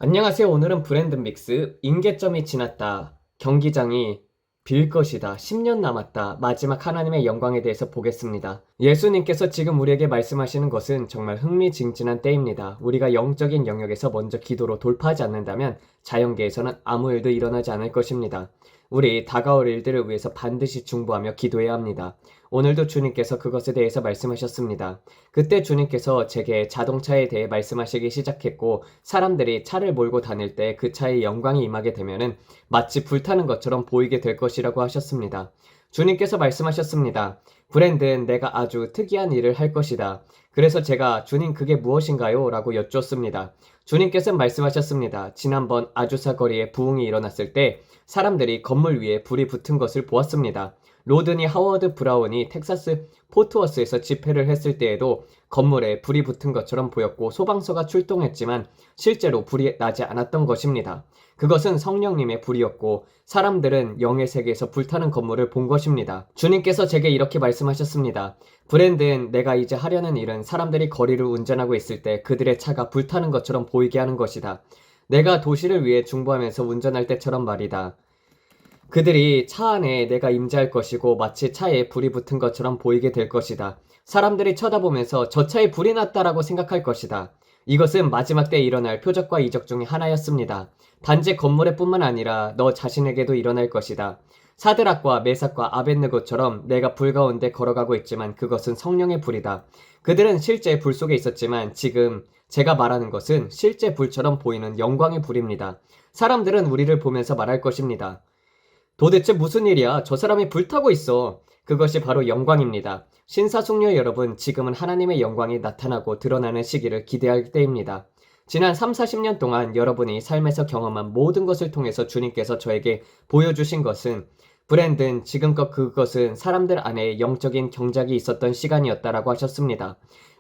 안녕하세요. 오늘은 브랜든 믹스 임계점이 지났다. 경기장이 빌 것이다. 10년 남았다. 마지막 하나님의 영광에 대해서 보겠습니다. 예수님께서 지금 우리에게 말씀하시는 것은 정말 흥미진진한 때입니다. 우리가 영적인 영역에서 먼저 기도로 돌파하지 않는다면 자연계에서는 아무 일도 일어나지 않을 것입니다. 우리 다가올 일들을 위해서 반드시 중보하며 기도해야 합니다. 오늘도 주님께서 그것에 대해서 말씀하셨습니다. 그때 주님께서 제게 자동차에 대해 말씀하시기 시작했고, 사람들이 차를 몰고 다닐 때 그 차의 영광이 임하게 되면은 마치 불타는 것처럼 보이게 될 것이라고 하셨습니다. 주님께서 말씀하셨습니다. 브랜든, 내가 아주 특이한 일을 할 것이다. 그래서 제가 주님, 그게 무엇인가요? 라고 여쭙습니다. 주님께서 말씀하셨습니다. 지난번 아주사 거리에 부흥이 일어났을 때 사람들이 건물 위에 불이 붙은 것을 보았습니다. 로드니 하워드 브라운이 텍사스 포트워스에서 집회를 했을 때에도 건물에 불이 붙은 것처럼 보였고 소방서가 출동했지만 실제로 불이 나지 않았던 것입니다. 그것은 성령님의 불이었고 사람들은 영의 세계에서 불타는 건물을 본 것입니다. 주님께서 제게 이렇게 말씀하셨습니다. 브랜든, 내가 이제 하려는 일은 사람들이 거리를 운전하고 있을 때 그들의 차가 불타는 것처럼 보이게 하는 것이다. 내가 도시를 위해 중보하면서 운전할 때처럼 말이다. 그들이 차 안에 내가 임재할 것이고 마치 차에 불이 붙은 것처럼 보이게 될 것이다. 사람들이 쳐다보면서 저 차에 불이 났다라고 생각할 것이다. 이것은 마지막 때에 일어날 표적과 이적 중에 하나였습니다. 단지 건물에 뿐만 아니라 너 자신에게도 일어날 것이다. 사드락과 메삭과 아벳느고처럼 내가 불 가운데 걸어가고 있지만 그것은 성령의 불이다. 그들은 실제 불 속에 있었지만 지금 제가 말하는 것은 실제 불처럼 보이는 영광의 불입니다. 사람들은 우리를 보면서 말할 것입니다. 도대체 무슨 일이야? 저 사람이 불타고 있어. 그것이 바로 영광입니다. 신사숙녀 여러분, 지금은 하나님의 영광이 나타나고 드러나는 시기를 기대할 때입니다. 지난 3, 40년 동안 여러분이 삶에서 경험한 모든 것을 통해서 주님께서 저에게 보여주신 것은, 브랜든, 지금껏 그것은 사람들 안에 영적인 경작이 있었던 시간이었다라고 하셨습니다.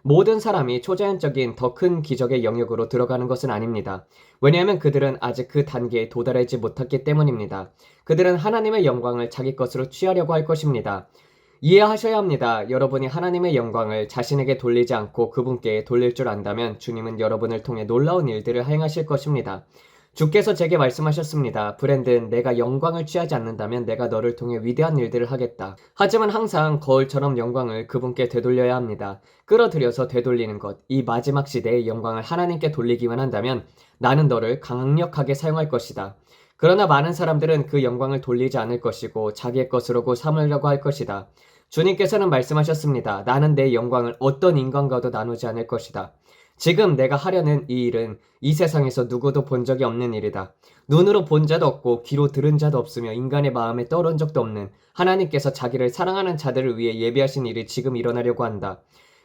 모든 사람이 초자연적인 더 큰 기적의 영역으로 들어가는 것은 아닙니다. 왜냐하면 그들은 아직 그 단계에 도달하지 못했기 때문입니다. 그들은 하나님의 영광을 자기 것으로 취하려고 할 것입니다. 이해하셔야 합니다. 여러분이 하나님의 영광을 자신에게 돌리지 않고 그분께 돌릴 줄 안다면 주님은 여러분을 통해 놀라운 일들을 행하실 것입니다. 주께서 제게 말씀하셨습니다. 브랜든, 내가 영광을 취하지 않는다면 내가 너를 통해 위대한 일들을 하겠다. 하지만 항상 거울처럼 영광을 그분께 되돌려야 합니다. 끌어들여서 되돌리는 것, 이 마지막 시대의 영광을 하나님께 돌리기만 한다면 나는 너를 강력하게 사용할 것이다. 그러나 많은 사람들은 그 영광을 돌리지 않을 것이고 자기의 것으로 삼으려고 할 것이다. 주님께서는 말씀하셨습니다. 나는 내 영광을 어떤 인간과도 나누지 않을 것이다. 지금 내가 하려는 이 일은 이 세상에서 누구도 본 적이 없는 일이다. 눈으로 본 자도 없고 귀로 들은 자도 없으며 인간의 마음에 떠오른 적도 없는 하나님께서 자기를 사랑하는 자들을 위해 예비하신 일이 지금 일어나려고 한다.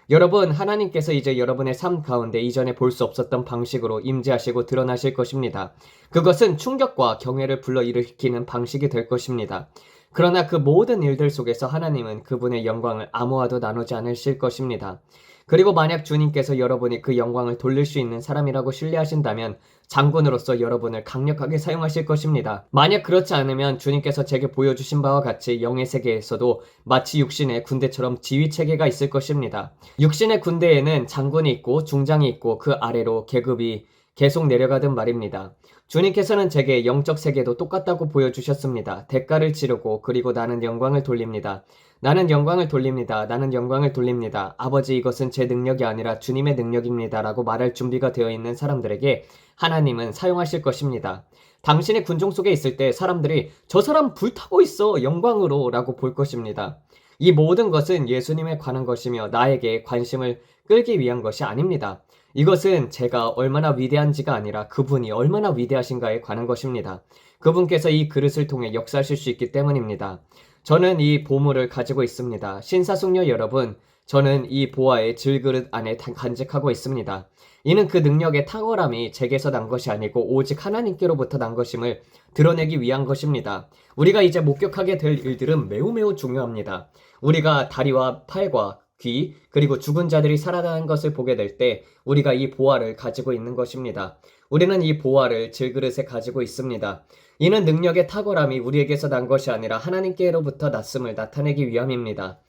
여러분, 하나님께서 이제 여러분의 삶 가운데 이전에 볼 수 없었던 방식으로 임재하시고 드러나실 것입니다. 그것은 충격과 경외를 불러일으키는 방식이 될 것입니다. 그러나 그 모든 일들 속에서 하나님은 그분의 영광을 아무와도 나누지 않으실 것입니다. 그리고 만약 주님께서 여러분이 그 영광을 돌릴 수 있는 사람이라고 신뢰하신다면 장군으로서 여러분을 강력하게 사용하실 것입니다. 만약 그렇지 않으면 주님께서 제게 보여주신 바와 같이 영의 세계에서도 마치 육신의 군대처럼 지휘체계가 있을 것입니다. 육신의 군대에는 장군이 있고 중장이 있고 그 아래로 계급이 계속 내려가든 말입니다. 주님께서는 제게 영적 세계도 똑같다고 보여주셨습니다. 대가를 치르고 그리고 나는 영광을 돌립니다. 나는 영광을 돌립니다. 나는 영광을 돌립니다. 아버지, 이것은 제 능력이 아니라 주님의 능력입니다. 라고 말할 준비가 되어 있는 사람들에게 하나님은 사용하실 것입니다. 당신의 군종 속에 있을 때 사람들이 저 사람 불타고 있어 영광으로 라고 볼 것입니다. 이 모든 것은 예수님에 관한 것이며 나에게 관심을 끌기 위한 것이 아닙니다. 이것은 제가 얼마나 위대한지가 아니라 그분이 얼마나 위대하신가에 관한 것입니다. 그분께서 이 그릇을 통해 역사하실 수 있기 때문입니다. 저는 이 보물을 가지고 있습니다. 신사숙녀 여러분, 저는 이 보화의 질그릇 안에 간직하고 있습니다. 이는 그 능력의 탁월함이 제게서 난 것이 아니고 오직 하나님께로부터 난 것임을 드러내기 위한 것입니다. 우리가 이제 목격하게 될 일들은 매우 중요합니다. 우리가 다리와 팔과 귀, 그리고 죽은 자들이 살아나는 것을 보게 될 때 우리가 이 보화를 가지고 있는 것입니다. 우리는 이 보화를 질그릇에 가지고 있습니다. 이는 능력의 탁월함이 우리에게서 난 것이 아니라 하나님께로부터 났음을 나타내기 위함입니다.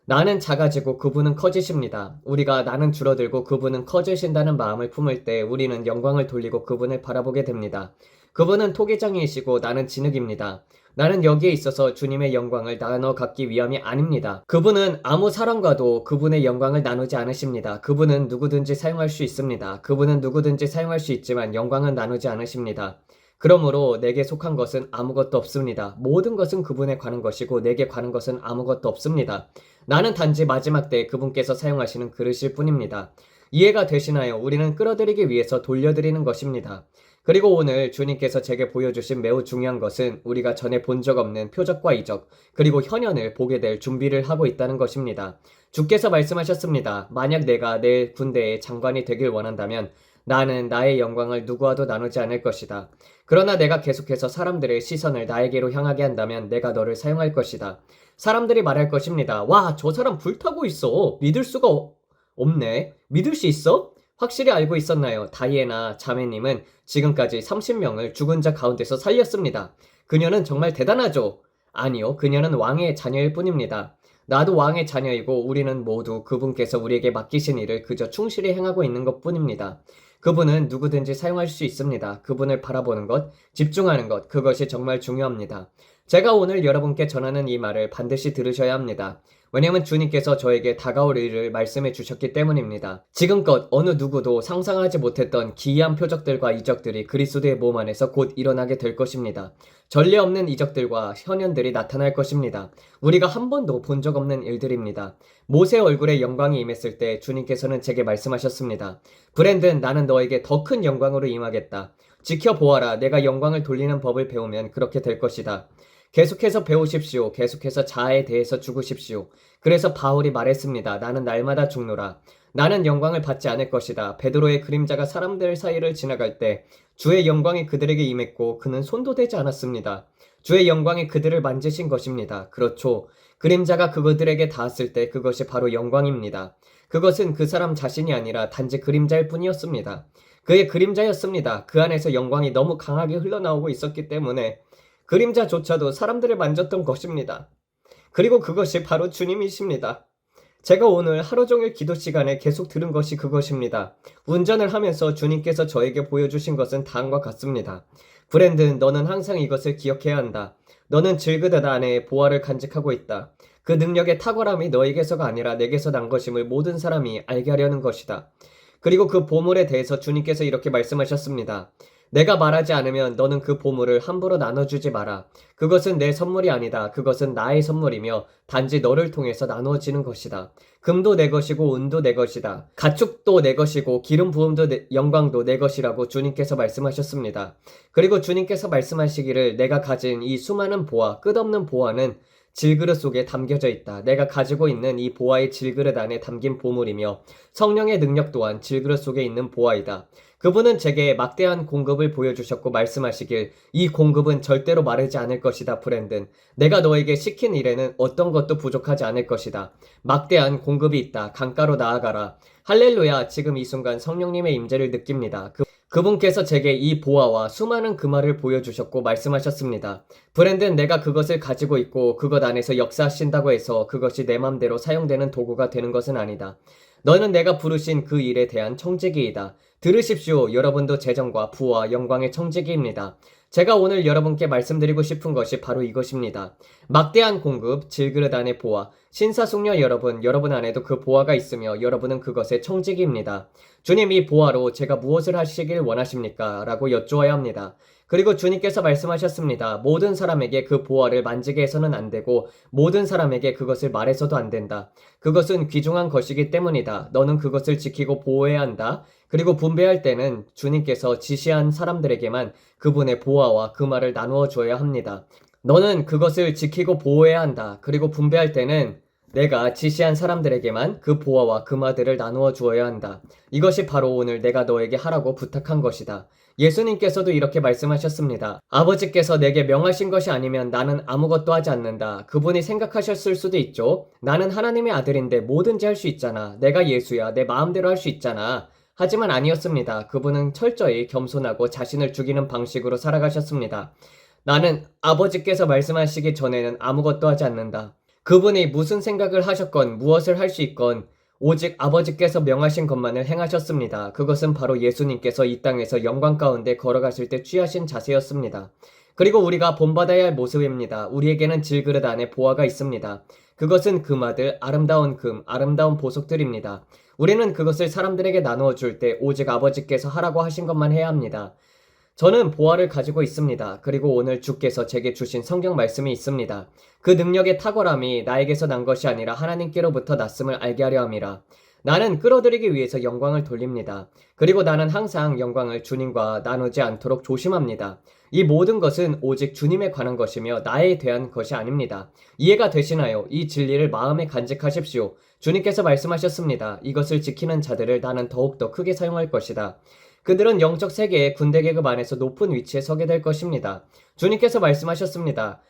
나는 작아지고 그분은 커지십니다. 우리가 나는 줄어들고 그분은 커지신다는 마음을 품을 때 우리는 영광을 돌리고 그분을 바라보게 됩니다. 그분은 토기장이시고 나는 진흙입니다. 나는 여기에 있어서 주님의 영광을 나눠 갖기 위함이 아닙니다. 그분은 아무 사람과도 그분의 영광을 나누지 않으십니다. 그분은 누구든지 사용할 수 있습니다. 그분은 누구든지 사용할 수 있지만 영광은 나누지 않으십니다. 그러므로 내게 속한 것은 아무것도 없습니다. 모든 것은 그분에 관한 것이고 내게 관한 것은 아무것도 없습니다. 나는 단지 마지막 때 그분께서 사용하시는 그릇일 뿐입니다. 이해가 되시나요? 우리는 끌어들이기 위해서 돌려드리는 것입니다. 그리고 오늘 주님께서 제게 보여주신 매우 중요한 것은 우리가 전에 본 적 없는 표적과 이적, 그리고 현현을 보게 될 준비를 하고 있다는 것입니다. 주께서 말씀하셨습니다. 만약 내가 내 군대의 장관이 되길 원한다면 나는 나의 영광을 누구와도 나누지 않을 것이다. 그러나 내가 계속해서 사람들의 시선을 나에게로 향하게 한다면 내가 너를 사용할 것이다. 사람들이 말할 것입니다. 와, 저 사람 불타고 있어. 믿을 수가 없네. 믿을 수 있어? 확실히 알고 있었나요? 다이애나 자매님은 지금까지 30명을 죽은 자 가운데서 살렸습니다. 그녀는 정말 대단하죠? 아니요, 그녀는 왕의 자녀일 뿐입니다. 나도 왕의 자녀이고 우리는 모두 그분께서 우리에게 맡기신 일을 그저 충실히 행하고 있는 것 뿐입니다. 그분은 누구든지 사용할 수 있습니다. 그분을 바라보는 것, 집중하는 것, 그것이 정말 중요합니다. 제가 오늘 여러분께 전하는 이 말을 반드시 들으셔야 합니다. 왜냐하면 주님께서 저에게 다가올 일을 말씀해 주셨기 때문입니다. 지금껏 어느 누구도 상상하지 못했던 기이한 표적들과 이적들이 그리스도의 몸 안에서 곧 일어나게 될 것입니다. 전례 없는 이적들과 현현들이 나타날 것입니다. 우리가 한 번도 본 적 없는 일들입니다. 모세 얼굴에 영광이 임했을 때 주님께서는 제게 말씀하셨습니다. 브랜든, 나는 너에게 더 큰 영광으로 임하겠다. 지켜보아라. 내가 영광을 돌리는 법을 배우면 그렇게 될 것이다. 계속해서 배우십시오. 계속해서 자아에 대해서 죽으십시오. 그래서 바울이 말했습니다. 나는 날마다 죽노라. 나는 영광을 받지 않을 것이다. 베드로의 그림자가 사람들 사이를 지나갈 때 주의 영광이 그들에게 임했고 그는 손도 대지 않았습니다. 주의 영광이 그들을 만지신 것입니다. 그렇죠. 그림자가 그들에게 닿았을 때 그것이 바로 영광입니다. 그것은 그 사람 자신이 아니라 단지 그림자일 뿐이었습니다. 그의 그림자였습니다. 그 안에서 영광이 너무 강하게 흘러나오고 있었기 때문에 그림자조차도 사람들을 만졌던 것입니다. 그리고 그것이 바로 주님이십니다. 제가 오늘 하루 종일 기도 시간에 계속 들은 것이 그것입니다. 운전을 하면서 주님께서 저에게 보여주신 것은 다음과 같습니다. 브랜든, 너는 항상 이것을 기억해야 한다. 너는 질그릇 안에 보화를 간직하고 있다. 그 능력의 탁월함이 너에게서가 아니라 내게서 난 것임을 모든 사람이 알게 하려는 것이다. 그리고 그 보물에 대해서 주님께서 이렇게 말씀하셨습니다. 내가 말하지 않으면 너는 그 보물을 함부로 나눠주지 마라. 그것은 내 선물이 아니다. 그것은 나의 선물이며 단지 너를 통해서 나누어지는 것이다. 금도 내 것이고 은도 내 것이다. 가축도 내 것이고 기름 부음도 영광도 내 것이라고 주님께서 말씀하셨습니다. 그리고 주님께서 말씀하시기를 내가 가진 이 수많은 보화, 끝없는 보화는 질그릇 속에 담겨져 있다. 내가 가지고 있는 이 보화의 질그릇 안에 담긴 보물이며 성령의 능력 또한 질그릇 속에 있는 보화이다. 그분은 제게 막대한 공급을 보여주셨고 말씀하시길 이 공급은 절대로 마르지 않을 것이다. 브랜든, 내가 너에게 시킨 일에는 어떤 것도 부족하지 않을 것이다. 막대한 공급이 있다. 강가로 나아가라. 할렐루야. 지금 이 순간 성령님의 임재를 느낍니다. 그분께서 제게 이 보화와 수많은 금화를 보여주셨고 말씀하셨습니다. 브랜든, 내가 그것을 가지고 있고 그것 안에서 역사하신다고 해서 그것이 내 맘대로 사용되는 도구가 되는 것은 아니다. 너는 내가 부르신 그 일에 대한 청지기이다. 들으십시오. 여러분도 재정과 부와 영광의 청지기입니다. 제가 오늘 여러분께 말씀드리고 싶은 것이 바로 이것입니다. 막대한 공급, 질그릇 안의 보화, 신사숙녀 여러분 안에도 그 보화가 있으며 여러분은 그것의 청지기입니다. 주님, 이 보화로 제가 무엇을 하시길 원하십니까? 라고 여쭈어야 합니다. 그리고 주님께서 말씀하셨습니다. 모든 사람에게 그 보화를 만지게 해서는 안 되고 모든 사람에게 그것을 말해서도 안 된다. 그것은 귀중한 것이기 때문이다. 너는 그것을 지키고 보호해야 한다. 그리고 분배할 때는 주님께서 지시한 사람들에게만 그분의 보화와 그 말을 나누어 줘야 합니다. 너는 그것을 지키고 보호해야 한다. 그리고 분배할 때는 내가 지시한 사람들에게만 그 보화와 금화들을 나누어 주어야 한다. 이것이 바로 오늘 내가 너에게 하라고 부탁한 것이다. 예수님께서도 이렇게 말씀하셨습니다. 아버지께서 내게 명하신 것이 아니면 나는 아무것도 하지 않는다. 그분이 생각하셨을 수도 있죠. 나는 하나님의 아들인데 뭐든지 할 수 있잖아. 내가 예수야. 내 마음대로 할 수 있잖아. 하지만 아니었습니다. 그분은 철저히 겸손하고 자신을 죽이는 방식으로 살아가셨습니다. 나는 아버지께서 말씀하시기 전에는 아무것도 하지 않는다. 그분이 무슨 생각을 하셨건 무엇을 할 수 있건 오직 아버지께서 명하신 것만을 행하셨습니다. 그것은 바로 예수님께서 이 땅에서 영광 가운데 걸어가실 때 취하신 자세였습니다. 그리고 우리가 본받아야 할 모습입니다. 우리에게는 질그릇 안에 보화가 있습니다. 그것은 금아들, 아름다운 금, 아름다운 보석들입니다. 우리는 그것을 사람들에게 나누어 줄 때 오직 아버지께서 하라고 하신 것만 해야 합니다. 저는 보화를 가지고 있습니다. 그리고 오늘 주께서 제게 주신 성경 말씀이 있습니다. 그 능력의 탁월함이 나에게서 난 것이 아니라 하나님께로부터 났음을 알게 하려 함이라. 나는 끌어들이기 위해서 영광을 돌립니다. 그리고 나는 항상 영광을 주님과 나누지 않도록 조심합니다. 이 모든 것은 오직 주님에 관한 것이며 나에 대한 것이 아닙니다. 이해가 되시나요? 이 진리를 마음에 간직하십시오. 주님께서 말씀하셨습니다. 이것을 지키는 자들을 나는 더욱더 크게 사용할 것이다. 그들은 영적 세계의 군대 계급 안에서 높은 위치에 서게 될 것입니다. 주님께서 말씀하셨습니다.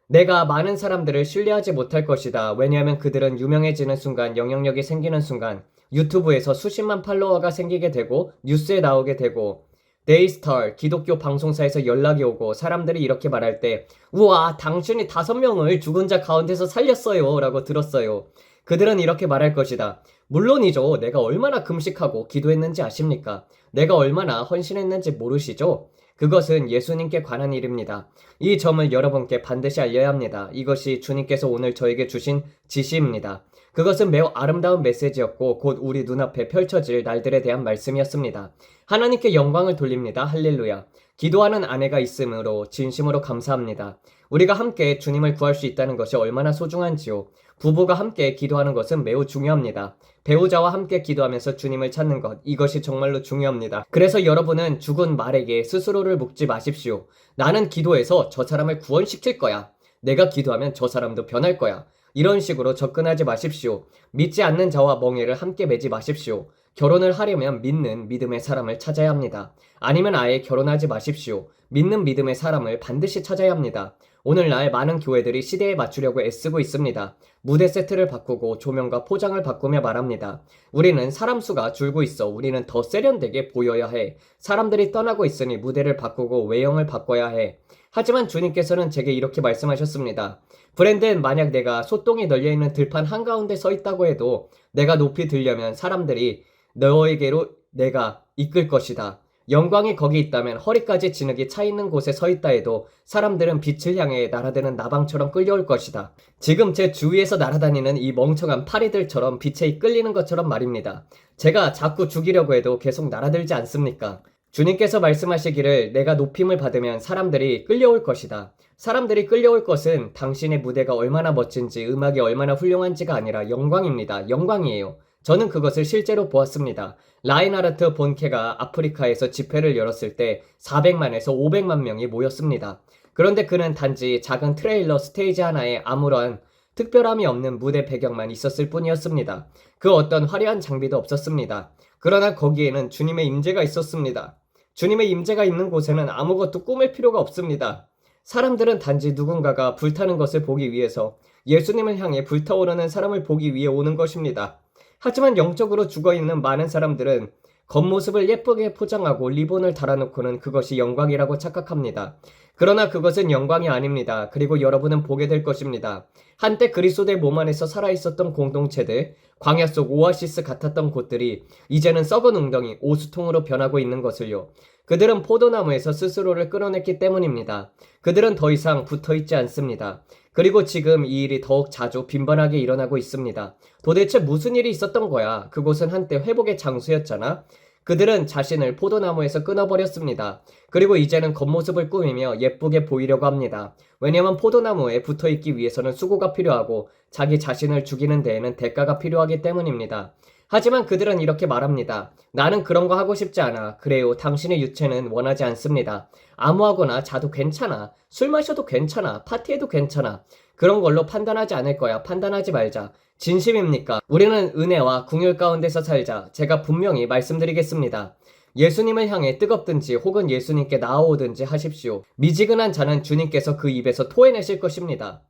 내가 많은 사람들을 신뢰하지 못할 것이다. 왜냐하면 그들은 유명해지는 순간, 영향력이 생기는 순간, 유튜브에서 수십만 팔로워가 생기게 되고, 뉴스에 나오게 되고, 데이스타, 기독교 방송사에서 연락이 오고, 사람들이 이렇게 말할 때, 우와, 당신이 5명을 죽은 자 가운데서 살렸어요. 라고 들었어요. 그들은 이렇게 말할 것이다. 물론이죠. 내가 얼마나 금식하고 기도했는지 아십니까? 내가 얼마나 헌신했는지 모르시죠? 그것은 예수님께 관한 일입니다. 이 점을 여러분께 반드시 알려야 합니다. 이것이 주님께서 오늘 저에게 주신 지시입니다. 그것은 매우 아름다운 메시지였고 곧 우리 눈앞에 펼쳐질 날들에 대한 말씀이었습니다. 하나님께 영광을 돌립니다. 할렐루야. 기도하는 아내가 있으므로 진심으로 감사합니다. 우리가 함께 주님을 구할 수 있다는 것이 얼마나 소중한지요. 부부가 함께 기도하는 것은 매우 중요합니다. 배우자와 함께 기도하면서 주님을 찾는 것, 이것이 정말로 중요합니다. 그래서 여러분은 죽은 말에게 스스로를 묻지 마십시오. 나는 기도해서 저 사람을 구원시킬 거야. 내가 기도하면 저 사람도 변할 거야. 이런 식으로 접근하지 마십시오. 믿지 않는 자와 멍에를 함께 매지 마십시오. 결혼을 하려면 믿는 믿음의 사람을 찾아야 합니다. 아니면 아예 결혼하지 마십시오. 믿는 믿음의 사람을 반드시 찾아야 합니다. 오늘날 많은 교회들이 시대에 맞추려고 애쓰고 있습니다. 무대 세트를 바꾸고 조명과 포장을 바꾸며 말합니다. 우리는 사람 수가 줄고 있어. 우리는 더 세련되게 보여야 해. 사람들이 떠나고 있으니 무대를 바꾸고 외형을 바꿔야 해. 하지만 주님께서는 제게 이렇게 말씀하셨습니다. 브랜든, 만약 내가 소똥이 널려있는 들판 한가운데 서 있다고 해도 내가 높이 들려면 사람들이 너에게로 내가 이끌 것이다. 영광이 거기 있다면 허리까지 진흙이 차 있는 곳에 서 있다 해도 사람들은 빛을 향해 날아드는 나방처럼 끌려올 것이다. 지금 제 주위에서 날아다니는 이 멍청한 파리들처럼 빛에 이끌리는 것처럼 말입니다. 제가 자꾸 죽이려고 해도 계속 날아들지 않습니까? 주님께서 말씀하시기를 내가 높임을 받으면 사람들이 끌려올 것이다. 사람들이 끌려올 것은 당신의 무대가 얼마나 멋진지, 음악이 얼마나 훌륭한지가 아니라 영광입니다. 영광이에요. 저는 그것을 실제로 보았습니다. 라인하르트 본케가 아프리카에서 집회를 열었을 때 400만에서 500만 명이 모였습니다. 그런데 그는 단지 작은 트레일러 스테이지 하나에 아무런 특별함이 없는 무대 배경만 있었을 뿐이었습니다. 그 어떤 화려한 장비도 없었습니다. 그러나 거기에는 주님의 임재가 있었습니다. 주님의 임재가 있는 곳에는 아무것도 꾸밀 필요가 없습니다. 사람들은 단지 누군가가 불타는 것을 보기 위해서 예수님을 향해 불타오르는 사람을 보기 위해 오는 것입니다. 하지만 영적으로 죽어있는 많은 사람들은 겉모습을 예쁘게 포장하고 리본을 달아놓고는 그것이 영광이라고 착각합니다. 그러나 그것은 영광이 아닙니다. 그리고 여러분은 보게 될 것입니다. 한때 그리스도의 몸 안에서 살아있었던 공동체들, 광야 속 오아시스 같았던 곳들이 이제는 썩은 웅덩이, 오수통으로 변하고 있는 것을요. 그들은 포도나무에서 스스로를 끌어냈기 때문입니다. 그들은 더 이상 붙어있지 않습니다. 그리고 지금 이 일이 더욱 자주 빈번하게 일어나고 있습니다. 도대체 무슨 일이 있었던 거야? 그곳은 한때 회복의 장소였잖아. 그들은 자신을 포도나무에서 끊어버렸습니다. 그리고 이제는 겉모습을 꾸미며 예쁘게 보이려고 합니다. 왜냐면 포도나무에 붙어있기 위해서는 수고가 필요하고 자기 자신을 죽이는 데에는 대가가 필요하기 때문입니다. 하지만 그들은 이렇게 말합니다. 나는 그런 거 하고 싶지 않아. 그래요. 당신의 유체는 원하지 않습니다. 암호하거나 자도 괜찮아. 술 마셔도 괜찮아. 파티해도 괜찮아. 그런 걸로 판단하지 않을 거야. 판단하지 말자. 진심입니까? 우리는 은혜와 궁율 가운데서 살자. 제가 분명히 말씀드리겠습니다. 예수님을 향해 뜨겁든지 혹은 예수님께 나아오든지 하십시오. 미지근한 자는 주님께서 그 입에서 토해내실 것입니다.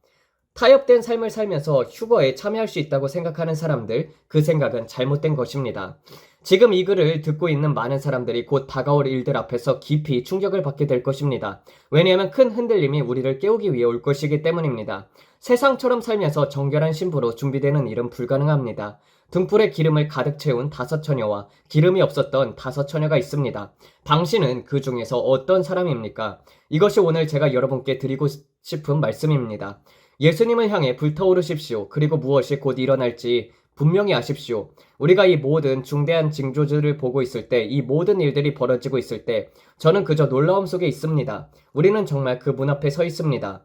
타협된 삶을 살면서 휴거에 참여할 수 있다고 생각하는 사람들, 그 생각은 잘못된 것입니다. 지금 이 글을 듣고 있는 많은 사람들이 곧 다가올 일들 앞에서 깊이 충격을 받게 될 것입니다. 왜냐하면 큰 흔들림이 우리를 깨우기 위해 올 것이기 때문입니다. 세상처럼 살면서 정결한 신부로 준비되는 일은 불가능합니다. 등불에 기름을 가득 채운 5처녀와 기름이 없었던 5처녀가 있습니다. 당신은 그 중에서 어떤 사람입니까? 이것이 오늘 제가 여러분께 드리고 싶은 말씀입니다. 예수님을 향해 불타오르십시오. 그리고 무엇이 곧 일어날지 분명히 아십시오. 우리가 이 모든 중대한 징조들을 보고 있을 때, 이 모든 일들이 벌어지고 있을 때, 저는 그저 놀라움 속에 있습니다. 우리는 정말 그 문 앞에 서 있습니다.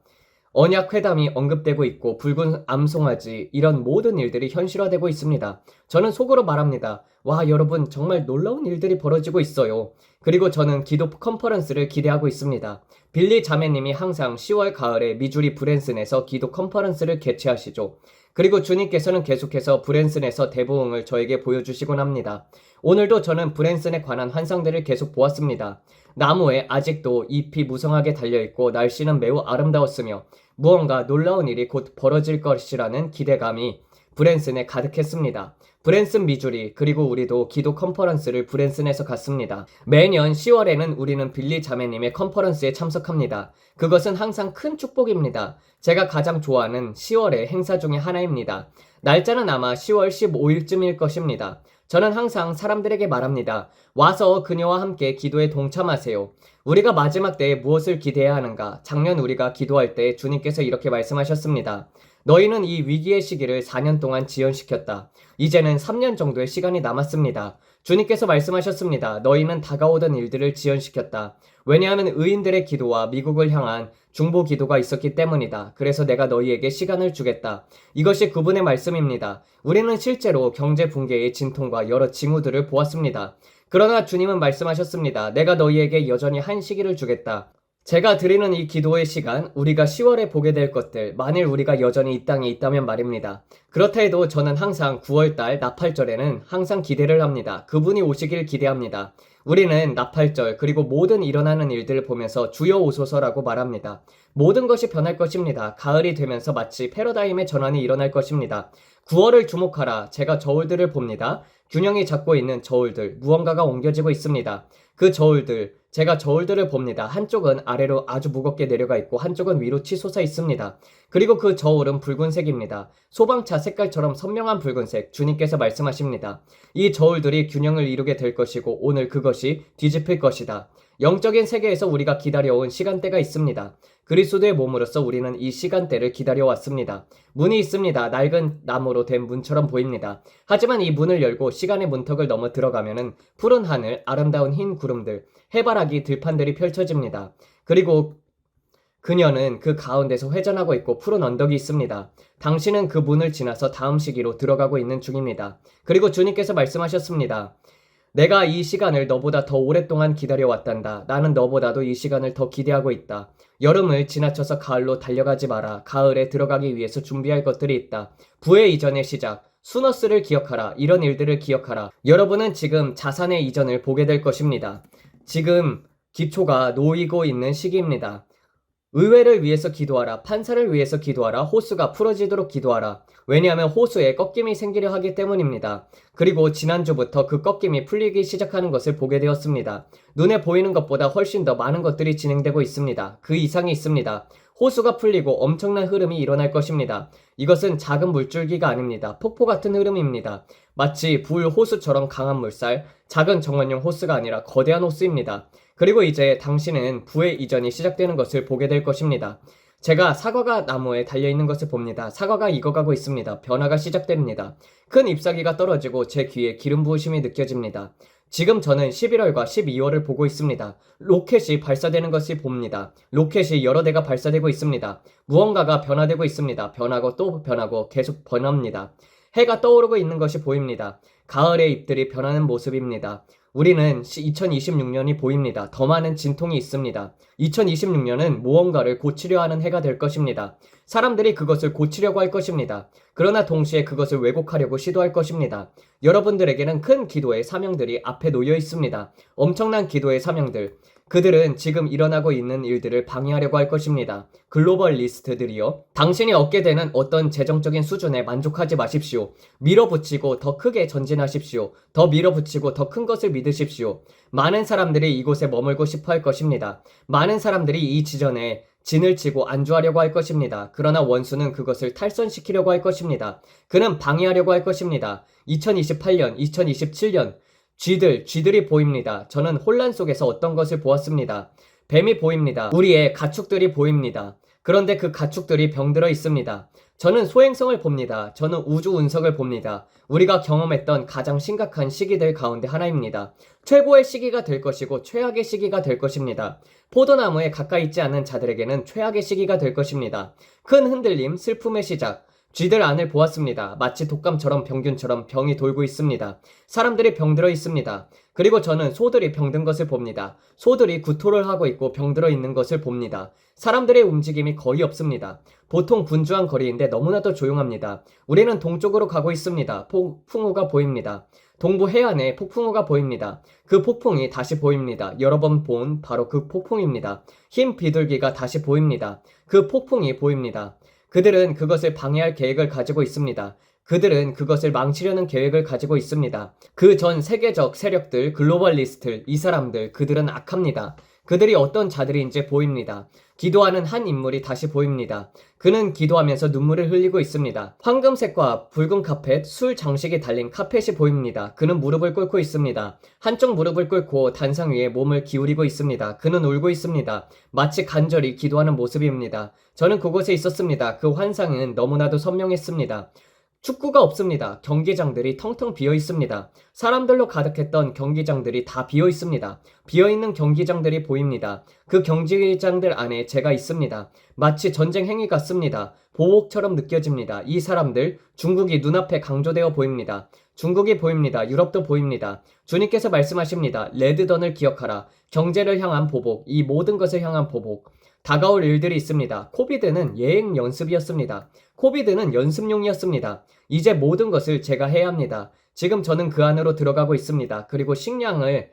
언약 회담이 언급되고 있고 붉은 암송아지, 이런 모든 일들이 현실화되고 있습니다. 저는 속으로 말합니다. 와, 여러분, 정말 놀라운 일들이 벌어지고 있어요. 그리고 저는 기도 컨퍼런스를 기대하고 있습니다. 빌리 자매님이 항상 10월 가을에 미주리 브랜슨에서 기도 컨퍼런스를 개최하시죠. 그리고 주님께서는 계속해서 브랜슨에서 대부흥을 저에게 보여주시곤 합니다. 오늘도 저는 브랜슨에 관한 환상들을 계속 보았습니다. 나무에 아직도 잎이 무성하게 달려있고 날씨는 매우 아름다웠으며 무언가 놀라운 일이 곧 벌어질 것이라는 기대감이 브랜슨에 가득했습니다. 브랜슨 미주리, 그리고 우리도 기도 컨퍼런스를 브랜슨에서 갔습니다. 매년 10월에는 우리는 빌리 자매님의 컨퍼런스에 참석합니다. 그것은 항상 큰 축복입니다. 제가 가장 좋아하는 10월의 행사 중에 하나입니다. 날짜는 아마 10월 15일쯤일 것입니다. 저는 항상 사람들에게 말합니다. 와서 그녀와 함께 기도에 동참하세요. 우리가 마지막 때에 무엇을 기대해야 하는가? 작년 우리가 기도할 때 주님께서 이렇게 말씀하셨습니다. 너희는 이 위기의 시기를 4년 동안 지연시켰다. 이제는 3년 정도의 시간이 남았습니다. 주님께서 말씀하셨습니다. 너희는 다가오던 일들을 지연시켰다. 왜냐하면 의인들의 기도와 미국을 향한 중보 기도가 있었기 때문이다. 그래서 내가 너희에게 시간을 주겠다. 이것이 그분의 말씀입니다. 우리는 실제로 경제 붕괴의 진통과 여러 징후들을 보았습니다. 그러나 주님은 말씀하셨습니다. 내가 너희에게 여전히 한 시기를 주겠다. 제가 드리는 이 기도의 시간, 우리가 10월에 보게 될 것들, 만일 우리가 여전히 이 땅에 있다면 말입니다. 그렇다 해도 저는 항상 9월달 나팔절에는 항상 기대를 합니다. 그분이 오시길 기대합니다. 우리는 나팔절, 그리고 모든 일어나는 일들을 보면서 주여 오소서라고 말합니다. 모든 것이 변할 것입니다. 가을이 되면서 마치 패러다임의 전환이 일어날 것입니다. 9월을 주목하라. 제가 저울들을 봅니다. 균형이 잡고 있는 저울들, 무언가가 옮겨지고 있습니다. 그 저울들, 제가 저울들을 봅니다. 한쪽은 아래로 아주 무겁게 내려가 있고 한쪽은 위로 치솟아 있습니다. 그리고 그 저울은 붉은색입니다. 소방차 색깔처럼 선명한 붉은색, 주님께서 말씀하십니다. 이 저울들이 균형을 이루게 될 것이고 오늘 그것이 뒤집힐 것이다. 영적인 세계에서 우리가 기다려온 시간대가 있습니다. 그리스도의 몸으로서 우리는 이 시간대를 기다려왔습니다. 문이 있습니다. 낡은 나무로 된 문처럼 보입니다. 하지만 이 문을 열고 시간의 문턱을 넘어 들어가면은 푸른 하늘, 아름다운 흰 구름들, 해바라기 들판들이 펼쳐집니다. 그리고 그녀는 그 가운데서 회전하고 있고 푸른 언덕이 있습니다. 당신은 그 문을 지나서 다음 시기로 들어가고 있는 중입니다. 그리고 주님께서 말씀하셨습니다. 내가 이 시간을 너보다 더 오랫동안 기다려왔단다. 나는 너보다도 이 시간을 더 기대하고 있다. 여름을 지나쳐서 가을로 달려가지 마라. 가을에 들어가기 위해서 준비할 것들이 있다. 부의 이전의 시작. 수너스를 기억하라. 이런 일들을 기억하라. 여러분은 지금 자산의 이전을 보게 될 것입니다. 지금 기초가 놓이고 있는 시기입니다. 의회를 위해서 기도하라. 판사를 위해서 기도하라. 호수가 풀어지도록 기도하라. 왜냐하면 호수에 꺾임이 생기려 하기 때문입니다. 그리고 지난주부터 그 꺾임이 풀리기 시작하는 것을 보게 되었습니다. 눈에 보이는 것보다 훨씬 더 많은 것들이 진행되고 있습니다. 그 이상이 있습니다. 호수가 풀리고 엄청난 흐름이 일어날 것입니다. 이것은 작은 물줄기가 아닙니다. 폭포 같은 흐름입니다. 마치 불 호수처럼 강한 물살, 작은 정원용 호수가 아니라 거대한 호수입니다. 그리고 이제 당신은 부의 이전이 시작되는 것을 보게 될 것입니다. 제가 사과가 나무에 달려있는 것을 봅니다. 사과가 익어가고 있습니다. 변화가 시작됩니다. 큰 잎사귀가 떨어지고 제 귀에 기름 부으심이 느껴집니다. 지금 저는 11월과 12월을 보고 있습니다. 로켓이 발사되는 것을 봅니다. 로켓이 여러 대가 발사되고 있습니다. 무언가가 변화되고 있습니다. 변하고 또 변하고 계속 변합니다. 해가 떠오르고 있는 것이 보입니다. 가을의 잎들이 변하는 모습입니다. 우리는 2026년이 보입니다. 더 많은 진통이 있습니다. 2026년은 무언가를 고치려 하는 해가 될 것입니다. 사람들이 그것을 고치려고 할 것입니다. 그러나 동시에 그것을 왜곡하려고 시도할 것입니다. 여러분들에게는 큰 기도의 사명들이 앞에 놓여 있습니다. 엄청난 기도의 사명들. 그들은 지금 일어나고 있는 일들을 방해하려고 할 것입니다. 글로벌리스트들이요. 당신이 얻게 되는 어떤 재정적인 수준에 만족하지 마십시오. 밀어붙이고 더 크게 전진하십시오. 더 밀어붙이고 더 큰 것을 믿으십시오. 많은 사람들이 이곳에 머물고 싶어 할 것입니다. 많은 사람들이 이 지점에 진을 치고 안주하려고 할 것입니다. 그러나 원수는 그것을 탈선시키려고 할 것입니다. 그는 방해하려고 할 것입니다. 2028년, 2027년 쥐들이 보입니다. 저는 혼란 속에서 어떤 것을 보았습니다. 뱀이 보입니다. 우리의 가축들이 보입니다. 그런데 그 가축들이 병들어 있습니다. 저는 소행성을 봅니다. 저는 우주 운석을 봅니다. 우리가 경험했던 가장 심각한 시기들 가운데 하나입니다. 최고의 시기가 될 것이고 최악의 시기가 될 것입니다. 포도나무에 가까이 있지 않은 자들에게는 최악의 시기가 될 것입니다. 큰 흔들림, 슬픔의 시작. 쥐들 안을 보았습니다. 마치 독감처럼 병균처럼 병이 돌고 있습니다. 사람들이 병들어 있습니다. 그리고 저는 소들이 병든 것을 봅니다. 소들이 구토를 하고 있고 병들어 있는 것을 봅니다. 사람들의 움직임이 거의 없습니다. 보통 분주한 거리인데 너무나도 조용합니다. 우리는 동쪽으로 가고 있습니다. 폭풍우가 보입니다. 동부 해안에 폭풍우가 보입니다. 그 폭풍이 다시 보입니다. 여러 번 본 바로 그 폭풍입니다. 흰 비둘기가 다시 보입니다. 그 폭풍이 보입니다. 그들은 그것을 방해할 계획을 가지고 있습니다. 그들은 그것을 망치려는 계획을 가지고 있습니다. 그 전 세계적 세력들, 글로벌리스트, 이 사람들, 그들은 악합니다. 그들이 어떤 자들인지 보입니다. 기도하는 한 인물이 다시 보입니다. 그는 기도하면서 눈물을 흘리고 있습니다. 황금색과 붉은 카펫, 술 장식이 달린 카펫이 보입니다. 그는 무릎을 꿇고 있습니다. 한쪽 무릎을 꿇고 단상 위에 몸을 기울이고 있습니다. 그는 울고 있습니다. 마치 간절히 기도하는 모습입니다. 저는 그곳에 있었습니다. 그 환상은 너무나도 선명했습니다. 축구가 없습니다. 경기장들이 텅텅 비어 있습니다. 사람들로 가득했던 경기장들이 다 비어 있습니다. 비어있는 경기장들이 보입니다. 그 경기장들 안에 제가 있습니다. 마치 전쟁 행위 같습니다. 보복처럼 느껴집니다. 이 사람들, 중국이 눈앞에 강조되어 보입니다. 중국이 보입니다. 유럽도 보입니다. 주님께서 말씀하십니다. 레드던을 기억하라. 경제를 향한 보복, 이 모든 것을 향한 보복. 다가올 일들이 있습니다. 코비드는 예행 연습이었습니다. 코비드는 연습용이었습니다. 이제 모든 것을 제가 해야 합니다. 지금 저는 그 안으로 들어가고 있습니다. 그리고 식량을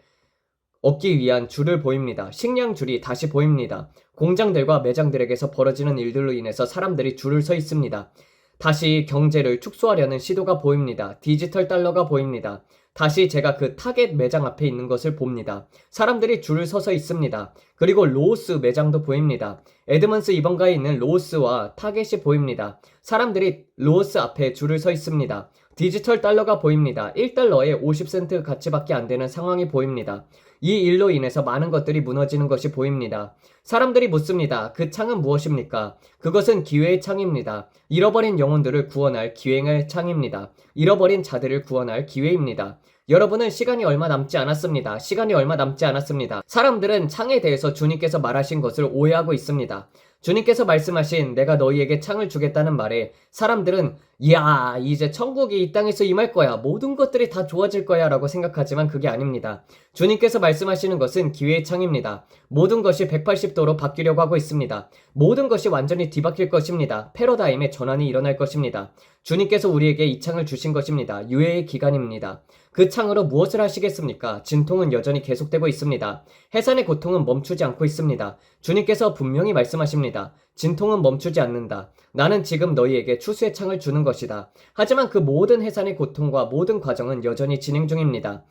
얻기 위한 줄을 보입니다. 식량 줄이 다시 보입니다. 공장들과 매장들에게서 벌어지는 일들로 인해서 사람들이 줄을 서 있습니다. 다시 경제를 축소하려는 시도가 보입니다. 디지털 달러가 보입니다. 다시 제가 그 타겟 매장 앞에 있는 것을 봅니다. 사람들이 줄을 서서 있습니다. 그리고 로스 매장도 보입니다. 에드먼스 이번가에 있는 로스와 타겟이 보입니다. 사람들이 로스 앞에 줄을 서 있습니다. 디지털 달러가 보입니다. 1달러에 50센트 가치밖에 안 되는 상황이 보입니다. 이 일로 인해서 많은 것들이 무너지는 것이 보입니다. 사람들이 묻습니다. 그 창은 무엇입니까? 그것은 기회의 창입니다. 잃어버린 영혼들을 구원할 기회의 창입니다. 잃어버린 자들을 구원할 기회입니다. 여러분은 시간이 얼마 남지 않았습니다. 시간이 얼마 남지 않았습니다. 사람들은 창에 대해서 주님께서 말하신 것을 오해하고 있습니다. 주님께서 말씀하신 내가 너희에게 창을 주겠다는 말에 사람들은 이야 이제 천국이 이 땅에서 임할 거야. 모든 것들이 다 좋아질 거야 라고 생각하지만 그게 아닙니다. 주님께서 말씀하시는 것은 기회의 창입니다. 모든 것이 180도로 바뀌려고 하고 있습니다. 모든 것이 완전히 뒤바뀔 것입니다. 패러다임의 전환이 일어날 것입니다. 주님께서 우리에게 이 창을 주신 것입니다. 유예의 기간입니다. 그 창으로 무엇을 하시겠습니까? 진통은 여전히 계속되고 있습니다. 해산의 고통은 멈추지 않고 있습니다. 주님께서 분명히 말씀하십니다. 진통은 멈추지 않는다. 나는 지금 너희에게 추수의 창을 주는 것이다. 하지만 그 모든 해산의 고통과 모든 과정은 여전히 진행 중입니다.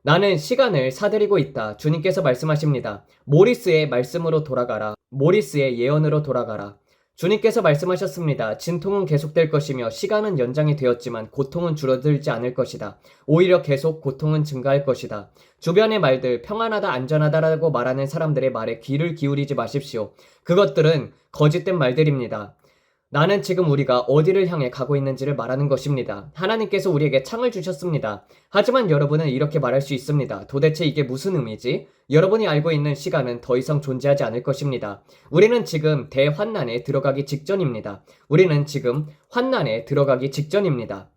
나는 시간을 사들이고 있다. 주님께서 말씀하십니다. 모리스의 말씀으로 돌아가라. 모리스의 예언으로 돌아가라. 주님께서 말씀하셨습니다. 진통은 계속될 것이며 시간은 연장이 되었지만 고통은 줄어들지 않을 것이다. 오히려 계속 고통은 증가할 것이다. 주변의 말들, 평안하다, 안전하다라고 말하는 사람들의 말에 귀를 기울이지 마십시오. 그것들은 거짓된 말들입니다. 나는 지금 우리가 어디를 향해 가고 있는지를 말하는 것입니다. 하나님께서 우리에게 창을 주셨습니다. 하지만 여러분은 이렇게 말할 수 있습니다. 도대체 이게 무슨 의미지? 여러분이 알고 있는 시간은 더 이상 존재하지 않을 것입니다. 우리는 지금 대환난에 들어가기 직전입니다. 우리는 지금 환난에 들어가기 직전입니다.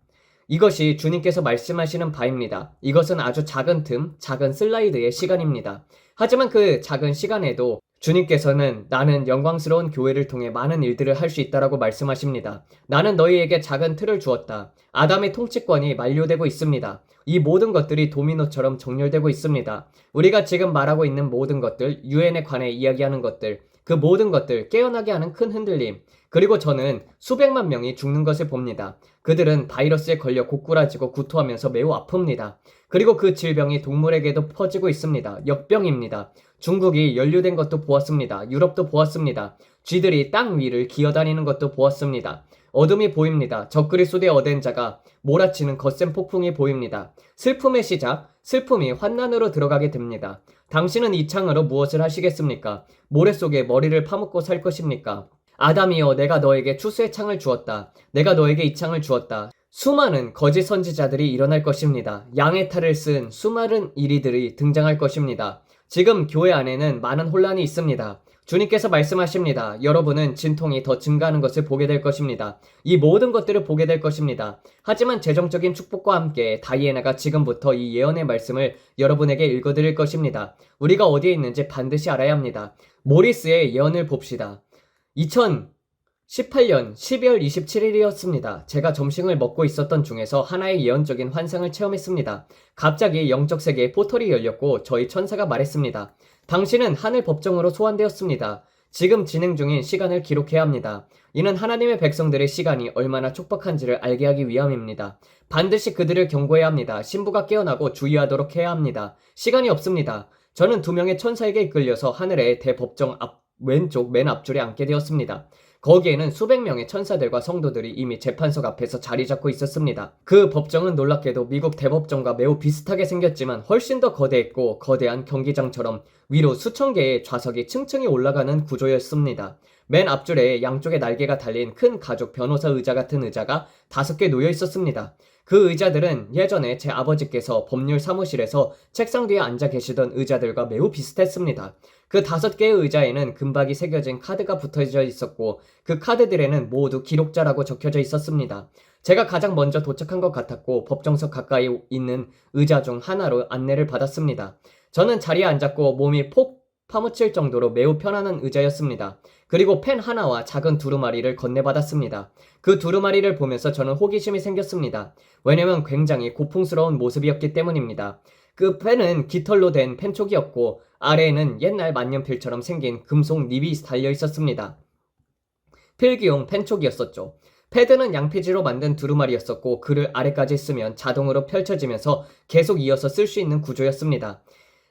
이것이 주님께서 말씀하시는 바입니다. 이것은 아주 작은 틈, 작은 슬라이드의 시간입니다. 하지만 그 작은 시간에도 주님께서는 나는 영광스러운 교회를 통해 많은 일들을 할 수 있다라고 말씀하십니다. 나는 너희에게 작은 틀을 주었다. 아담의 통치권이 만료되고 있습니다. 이 모든 것들이 도미노처럼 정렬되고 있습니다. 우리가 지금 말하고 있는 모든 것들, 유엔에 관해 이야기하는 것들, 그 모든 것들 깨어나게 하는 큰 흔들림. 그리고 저는 수백만 명이 죽는 것을 봅니다. 그들은 바이러스에 걸려 고꾸라지고 구토하면서 매우 아픕니다. 그리고 그 질병이 동물에게도 퍼지고 있습니다. 역병입니다. 중국이 연루된 것도 보았습니다. 유럽도 보았습니다. 쥐들이 땅 위를 기어다니는 것도 보았습니다. 어둠이 보입니다. 적그리스도의 얻은 자가 몰아치는 거센 폭풍이 보입니다. 슬픔의 시작, 슬픔이 환난으로 들어가게 됩니다. 당신은 이 창으로 무엇을 하시겠습니까? 모래 속에 머리를 파묻고 살 것입니까? 아담이여, 내가 너에게 추수의 창을 주었다. 내가 너에게 이 창을 주었다. 수많은 거짓 선지자들이 일어날 것입니다. 양의 탈을 쓴 수많은 이리들이 등장할 것입니다. 지금 교회 안에는 많은 혼란이 있습니다. 주님께서 말씀하십니다. 여러분은 진통이 더 증가하는 것을 보게 될 것입니다. 이 모든 것들을 보게 될 것입니다. 하지만 재정적인 축복과 함께 다이애나가 지금부터 이 예언의 말씀을 여러분에게 읽어드릴 것입니다. 우리가 어디에 있는지 반드시 알아야 합니다. 모리스의 예언을 봅시다. 2018년 12월 27일이었습니다. 제가 점심을 먹고 있었던 중에서 하나의 예언적인 환상을 체험했습니다. 갑자기 영적 세계의 포털이 열렸고 저희 천사가 말했습니다. 당신은 하늘 법정으로 소환되었습니다. 지금 진행 중인 시간을 기록해야 합니다. 이는 하나님의 백성들의 시간이 얼마나 촉박한지를 알게 하기 위함입니다. 반드시 그들을 경고해야 합니다. 신부가 깨어나고 주의하도록 해야 합니다. 시간이 없습니다. 저는 2명의 천사에게 이끌려서 하늘의 대법정 왼쪽 맨 앞줄에 앉게 되었습니다. 거기에는 수백 명의 천사들과 성도들이 이미 재판석 앞에서 자리 잡고 있었습니다. 그 법정은 놀랍게도 미국 대법정과 매우 비슷하게 생겼지만 훨씬 더 거대했고 거대한 경기장처럼 위로 수천 개의 좌석이 층층이 올라가는 구조였습니다. 맨 앞줄에 양쪽에 날개가 달린 큰 가죽 변호사 의자 같은 의자가 5개 놓여 있었습니다. 그 의자들은 예전에 제 아버지께서 법률 사무실에서 책상 뒤에 앉아 계시던 의자들과 매우 비슷했습니다. 그 5개의 의자에는 금박이 새겨진 카드가 붙어져 있었고 그 카드들에는 모두 기록자라고 적혀져 있었습니다. 제가 가장 먼저 도착한 것 같았고 법정석 가까이 있는 의자 중 하나로 안내를 받았습니다. 저는 자리에 앉았고 몸이 폭 파묻힐 정도로 매우 편안한 의자였습니다. 그리고 펜 하나와 작은 두루마리를 건네받았습니다. 그 두루마리를 보면서 저는 호기심이 생겼습니다. 왜냐면 굉장히 고풍스러운 모습이었기 때문입니다. 그 펜은 깃털로 된 펜촉이었고 아래에는 옛날 만년필처럼 생긴 금속 닙이 달려 있었습니다. 필기용 펜촉이었었죠. 패드는 양피지로 만든 두루마리였었고 글을 아래까지 쓰면 자동으로 펼쳐지면서 계속 이어서 쓸 수 있는 구조였습니다.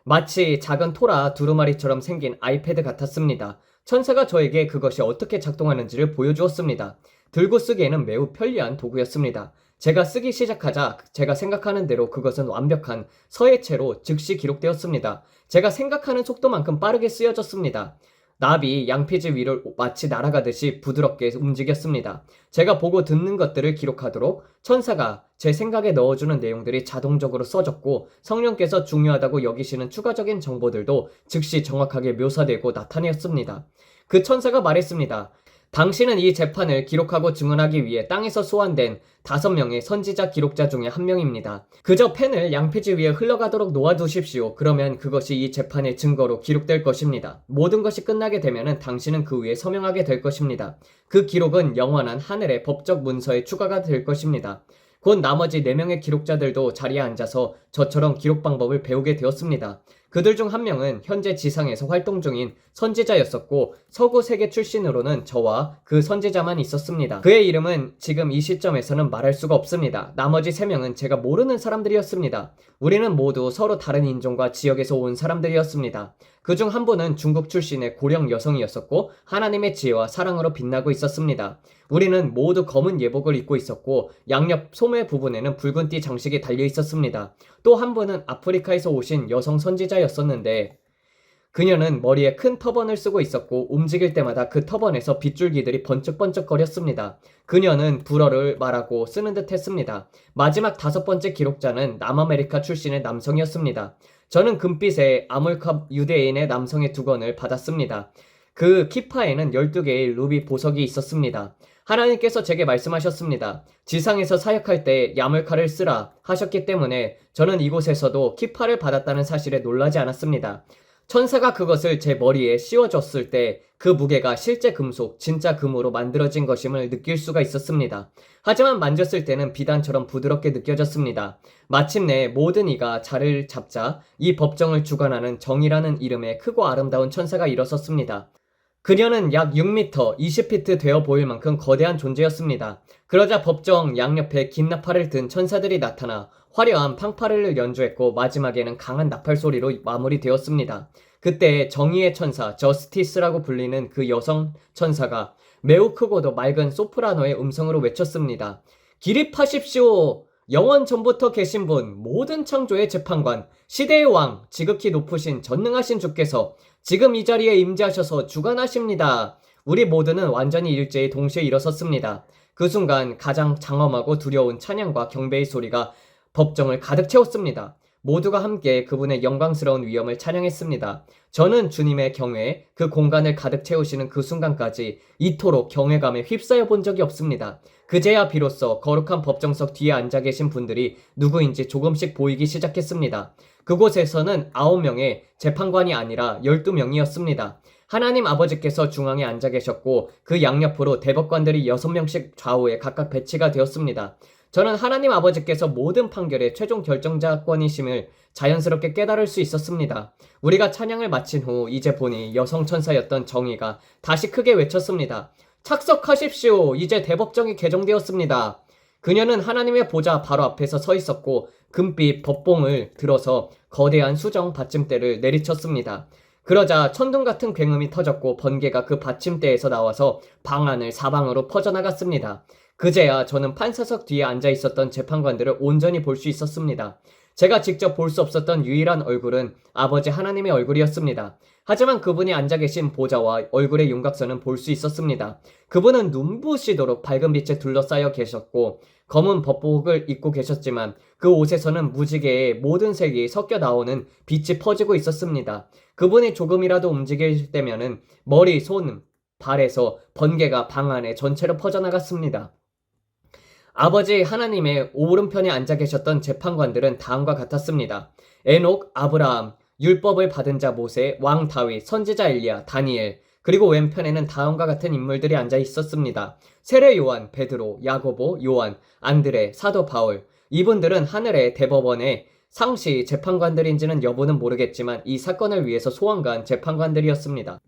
마치 작은 토라 두루마리처럼 생긴 아이패드 같았습니다. 천사가 저에게 그것이 어떻게 작동하는지를 보여주었습니다. 들고 쓰기에는 매우 편리한 도구였습니다. 제가 쓰기 시작하자 제가 생각하는 대로 그것은 완벽한 서예체로 즉시 기록되었습니다. 제가 생각하는 속도만큼 빠르게 쓰여졌습니다. 납이 양피지 위를 마치 날아가듯이 부드럽게 움직였습니다. 제가 보고 듣는 것들을 기록하도록 천사가 제 생각에 넣어주는 내용들이 자동적으로 써졌고 성령께서 중요하다고 여기시는 추가적인 정보들도 즉시 정확하게 묘사되고 나타내었습니다. 그 천사가 말했습니다. 당신은 이 재판을 기록하고 증언하기 위해 땅에서 소환된 5명의 선지자 기록자 중에 한 명입니다. 그저 펜을 양피지 위에 흘러가도록 놓아두십시오. 그러면 그것이 이 재판의 증거로 기록될 것입니다. 모든 것이 끝나게 되면 당신은 그 위에 서명하게 될 것입니다. 그 기록은 영원한 하늘의 법적 문서에 추가가 될 것입니다. 곧 나머지 4명의 기록자들도 자리에 앉아서 저처럼 기록 방법을 배우게 되었습니다. 그들 중 한 명은 현재 지상에서 활동 중인 선지자였었고 서구 세계 출신으로는 저와 그 선지자만 있었습니다. 그의 이름은 지금 이 시점에서는 말할 수가 없습니다. 나머지 3명은 제가 모르는 사람들이었습니다. 우리는 모두 서로 다른 인종과 지역에서 온 사람들이었습니다. 그중 한 분은 중국 출신의 고령 여성이었었고 하나님의 지혜와 사랑으로 빛나고 있었습니다. 우리는 모두 검은 예복을 입고 있었고 양옆 소매 부분에는 붉은 띠 장식이 달려 있었습니다. 또 한 분은 아프리카에서 오신 여성 선지자였었는데 그녀는 머리에 큰 터번을 쓰고 있었고 움직일 때마다 그 터번에서 빗줄기들이 번쩍번쩍거렸습니다. 그녀는 불어를 말하고 쓰는 듯 했습니다. 마지막 5번째 기록자는 남아메리카 출신의 남성이었습니다. 저는 금빛의 아몰컵 유대인의 남성의 두건을 받았습니다. 그 키파에는 12개의 루비 보석이 있었습니다. 하나님께서 제게 말씀하셨습니다. 지상에서 사역할 때 야물칼을 쓰라 하셨기 때문에 저는 이곳에서도 키파를 받았다는 사실에 놀라지 않았습니다. 천사가 그것을 제 머리에 씌워줬을 때 그 무게가 실제 금속, 진짜 금으로 만들어진 것임을 느낄 수가 있었습니다. 하지만 만졌을 때는 비단처럼 부드럽게 느껴졌습니다. 마침내 모든 이가 자리를 잡자 이 법정을 주관하는 정이라는 이름의 크고 아름다운 천사가 일어섰습니다. 그녀는 약 6m, 20피트 되어 보일 만큼 거대한 존재였습니다. 그러자 법정 양옆에 긴 나팔을 든 천사들이 나타나 화려한 팡파르를 연주했고 마지막에는 강한 나팔 소리로 마무리되었습니다. 그때 정의의 천사, 저스티스라고 불리는 그 여성 천사가 매우 크고도 맑은 소프라노의 음성으로 외쳤습니다. 기립하십시오! 영원 전부터 계신 분, 모든 창조의 재판관, 시대의 왕, 지극히 높으신 전능하신 주께서 지금 이 자리에 임재하셔서 주관하십니다. 우리 모두는 완전히 일제히 동시에 일어섰습니다. 그 순간 가장 장엄하고 두려운 찬양과 경배의 소리가 법정을 가득 채웠습니다. 모두가 함께 그분의 영광스러운 위엄을 찬양했습니다. 저는 주님의 경외에 그 공간을 가득 채우시는 그 순간까지 이토록 경외감에 휩싸여 본 적이 없습니다. 그제야 비로소 거룩한 법정석 뒤에 앉아 계신 분들이 누구인지 조금씩 보이기 시작했습니다. 그곳에서는 9명의 재판관이 아니라 12명이었습니다. 하나님 아버지께서 중앙에 앉아 계셨고 그 양옆으로 대법관들이 6명씩 좌우에 각각 배치가 되었습니다. 저는 하나님 아버지께서 모든 판결의 최종 결정자권이심을 자연스럽게 깨달을 수 있었습니다. 우리가 찬양을 마친 후 이제 보니 여성 천사였던 정의가 다시 크게 외쳤습니다. 착석하십시오. 이제 대법정이 개정되었습니다. 그녀는 하나님의 보좌 바로 앞에서 서 있었고 금빛 법봉을 들어서 거대한 수정 받침대를 내리쳤습니다. 그러자 천둥 같은 굉음이 터졌고 번개가 그 받침대에서 나와서 방 안을 사방으로 퍼져나갔습니다. 그제야 저는 판사석 뒤에 앉아 있었던 재판관들을 온전히 볼 수 있었습니다. 제가 직접 볼 수 없었던 유일한 얼굴은 아버지 하나님의 얼굴이었습니다. 하지만 그분이 앉아 계신 보좌와 얼굴의 윤곽선은 볼 수 있었습니다. 그분은 눈부시도록 밝은 빛에 둘러싸여 계셨고 검은 법복을 입고 계셨지만 그 옷에서는 무지개의 모든 색이 섞여 나오는 빛이 퍼지고 있었습니다. 그분이 조금이라도 움직일 때면은 머리, 손, 발에서 번개가 방 안에 전체로 퍼져나갔습니다. 아버지 하나님의 오른편에 앉아 계셨던 재판관들은 다음과 같았습니다. 에녹, 아브라함, 율법을 받은 자 모세, 왕 다윗, 선지자 엘리야, 다니엘, 그리고 왼편에는 다음과 같은 인물들이 앉아 있었습니다. 세례 요한, 베드로, 야고보, 요한, 안드레, 사도 바울. 이분들은 하늘의 대법원의 상시 재판관들인지는 여부는 모르겠지만 이 사건을 위해서 소환간 재판관들이었습니다.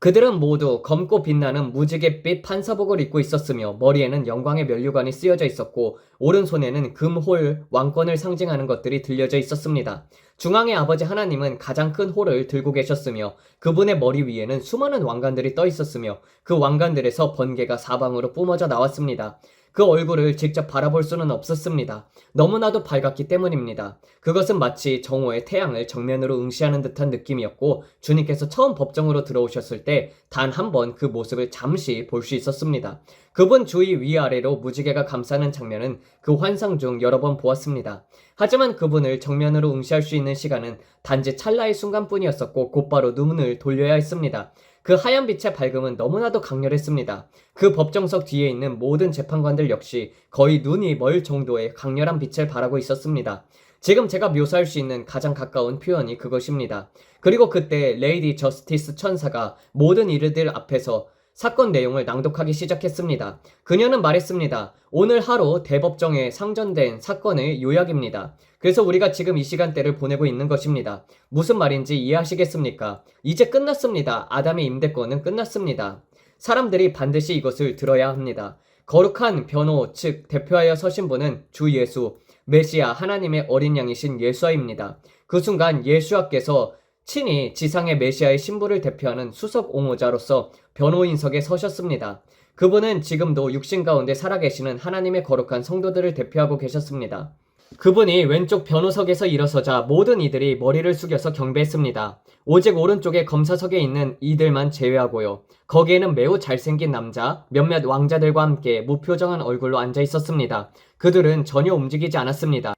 그들은 모두 검고 빛나는 무지갯빛 판사복을 입고 있었으며 머리에는 영광의 면류관이 쓰여져 있었고 오른손에는 금홀 왕권을 상징하는 것들이 들려져 있었습니다. 중앙의 아버지 하나님은 가장 큰 홀을 들고 계셨으며 그분의 머리 위에는 수많은 왕관들이 떠 있었으며 그 왕관들에서 번개가 사방으로 뿜어져 나왔습니다. 그 얼굴을 직접 바라볼 수는 없었습니다. 너무나도 밝았기 때문입니다. 그것은 마치 정오의 태양을 정면으로 응시하는 듯한 느낌이었고 주님께서 처음 법정으로 들어오셨을 때 단 한 번 그 모습을 잠시 볼 수 있었습니다. 그분 주위 위아래로 무지개가 감싸는 장면은 그 환상 중 여러 번 보았습니다. 하지만 그분을 정면으로 응시할 수 있는 시간은 단지 찰나의 순간뿐이었었고 곧바로 눈을 돌려야 했습니다. 그 하얀 빛의 밝음은 너무나도 강렬했습니다. 그 법정석 뒤에 있는 모든 재판관들 역시 거의 눈이 멀 정도의 강렬한 빛을 발하고 있었습니다. 지금 제가 묘사할 수 있는 가장 가까운 표현이 그것입니다. 그리고 그때 레이디 저스티스 천사가 모든 이들들 앞에서 사건 내용을 낭독하기 시작했습니다. 그녀는 말했습니다. 오늘 하루 대법정에 상전된 사건의 요약입니다. 그래서 우리가 지금 이 시간대를 보내고 있는 것입니다. 무슨 말인지 이해하시겠습니까? 이제 끝났습니다. 아담의 임대권은 끝났습니다. 사람들이 반드시 이것을 들어야 합니다. 거룩한 변호 즉 대표하여 서신 분은 주 예수, 메시아 하나님의 어린 양이신 예수아입니다. 그 순간 예수아께서 친히 지상의 메시아의 신부를 대표하는 수석 옹호자로서 변호인석에 서셨습니다. 그분은 지금도 육신 가운데 살아계시는 하나님의 거룩한 성도들을 대표하고 계셨습니다. 그분이 왼쪽 변호석에서 일어서자 모든 이들이 머리를 숙여서 경배했습니다. 오직 오른쪽에 검사석에 있는 이들만 제외하고요. 거기에는 매우 잘생긴 남자, 몇몇 왕자들과 함께 무표정한 얼굴로 앉아 있었습니다. 그들은 전혀 움직이지 않았습니다.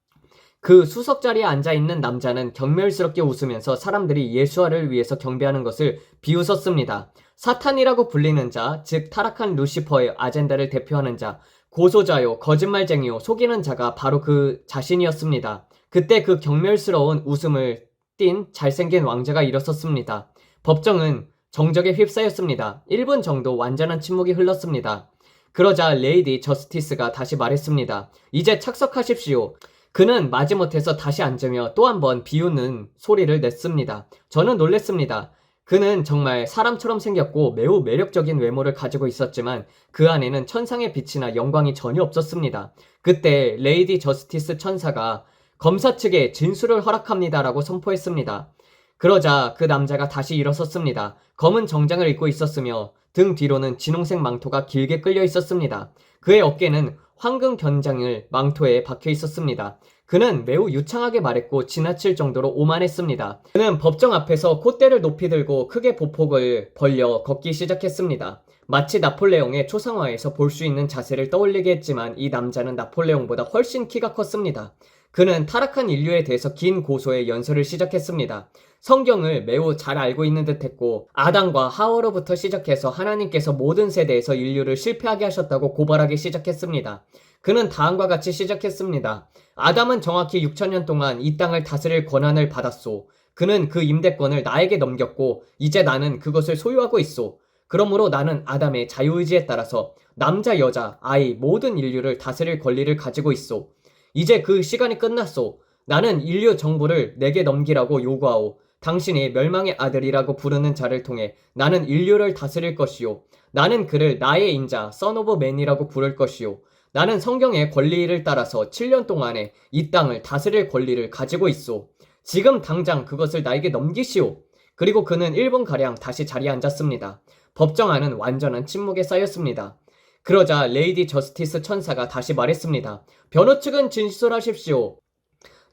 그 수석 자리에 앉아있는 남자는 경멸스럽게 웃으면서 사람들이 예수아를 위해서 경배하는 것을 비웃었습니다. 사탄이라고 불리는 자, 즉 타락한 루시퍼의 아젠다를 대표하는 자, 고소자요, 거짓말쟁이요, 속이는 자가 바로 그 자신이었습니다. 그때 그 경멸스러운 웃음을 띤 잘생긴 왕자가 일어섰습니다. 법정은 정적에 휩싸였습니다. 1분 정도 완전한 침묵이 흘렀습니다. 그러자 레이디 저스티스가 다시 말했습니다. 이제 착석하십시오. 그는 마지못해서 다시 앉으며 또 한 번 비웃는 소리를 냈습니다. 저는 놀랬습니다. 그는 정말 사람처럼 생겼고 매우 매력적인 외모를 가지고 있었지만 그 안에는 천상의 빛이나 영광이 전혀 없었습니다. 그때 레이디 저스티스 천사가 검사 측에 진술을 허락합니다라고 선포했습니다. 그러자 그 남자가 다시 일어섰습니다. 검은 정장을 입고 있었으며 등 뒤로는 진홍색 망토가 길게 끌려 있었습니다. 그의 어깨는 황금 견장을 망토에 박혀 있었습니다. 그는 매우 유창하게 말했고 지나칠 정도로 오만했습니다. 그는 법정 앞에서 콧대를 높이 들고 크게 보폭을 벌려 걷기 시작했습니다. 마치 나폴레옹의 초상화에서 볼 수 있는 자세를 떠올리게 했지만 이 남자는 나폴레옹보다 훨씬 키가 컸습니다. 그는 타락한 인류에 대해서 긴 고소의 연설을 시작했습니다. 성경을 매우 잘 알고 있는 듯 했고 아담과 하와로부터 시작해서 하나님께서 모든 세대에서 인류를 실패하게 하셨다고 고발하기 시작했습니다. 그는 다음과 같이 시작했습니다. 아담은 정확히 6천년 동안 이 땅을 다스릴 권한을 받았소. 그는 그 임대권을 나에게 넘겼고 이제 나는 그것을 소유하고 있소. 그러므로 나는 아담의 자유의지에 따라서 남자, 여자, 아이 모든 인류를 다스릴 권리를 가지고 있소. 이제 그 시간이 끝났소. 나는 인류 정부를 내게 넘기라고 요구하오. 당신이 멸망의 아들이라고 부르는 자를 통해 나는 인류를 다스릴 것이요. 나는 그를 나의 인자, Son of Man이라고 부를 것이요. 나는 성경의 권리를 따라서 7년 동안에 이 땅을 다스릴 권리를 가지고 있소. 지금 당장 그것을 나에게 넘기시오. 그리고 그는 1분가량 다시 자리에 앉았습니다. 법정 안은 완전한 침묵에 쌓였습니다. 그러자 레이디 저스티스 천사가 다시 말했습니다. 변호 측은 진술하십시오.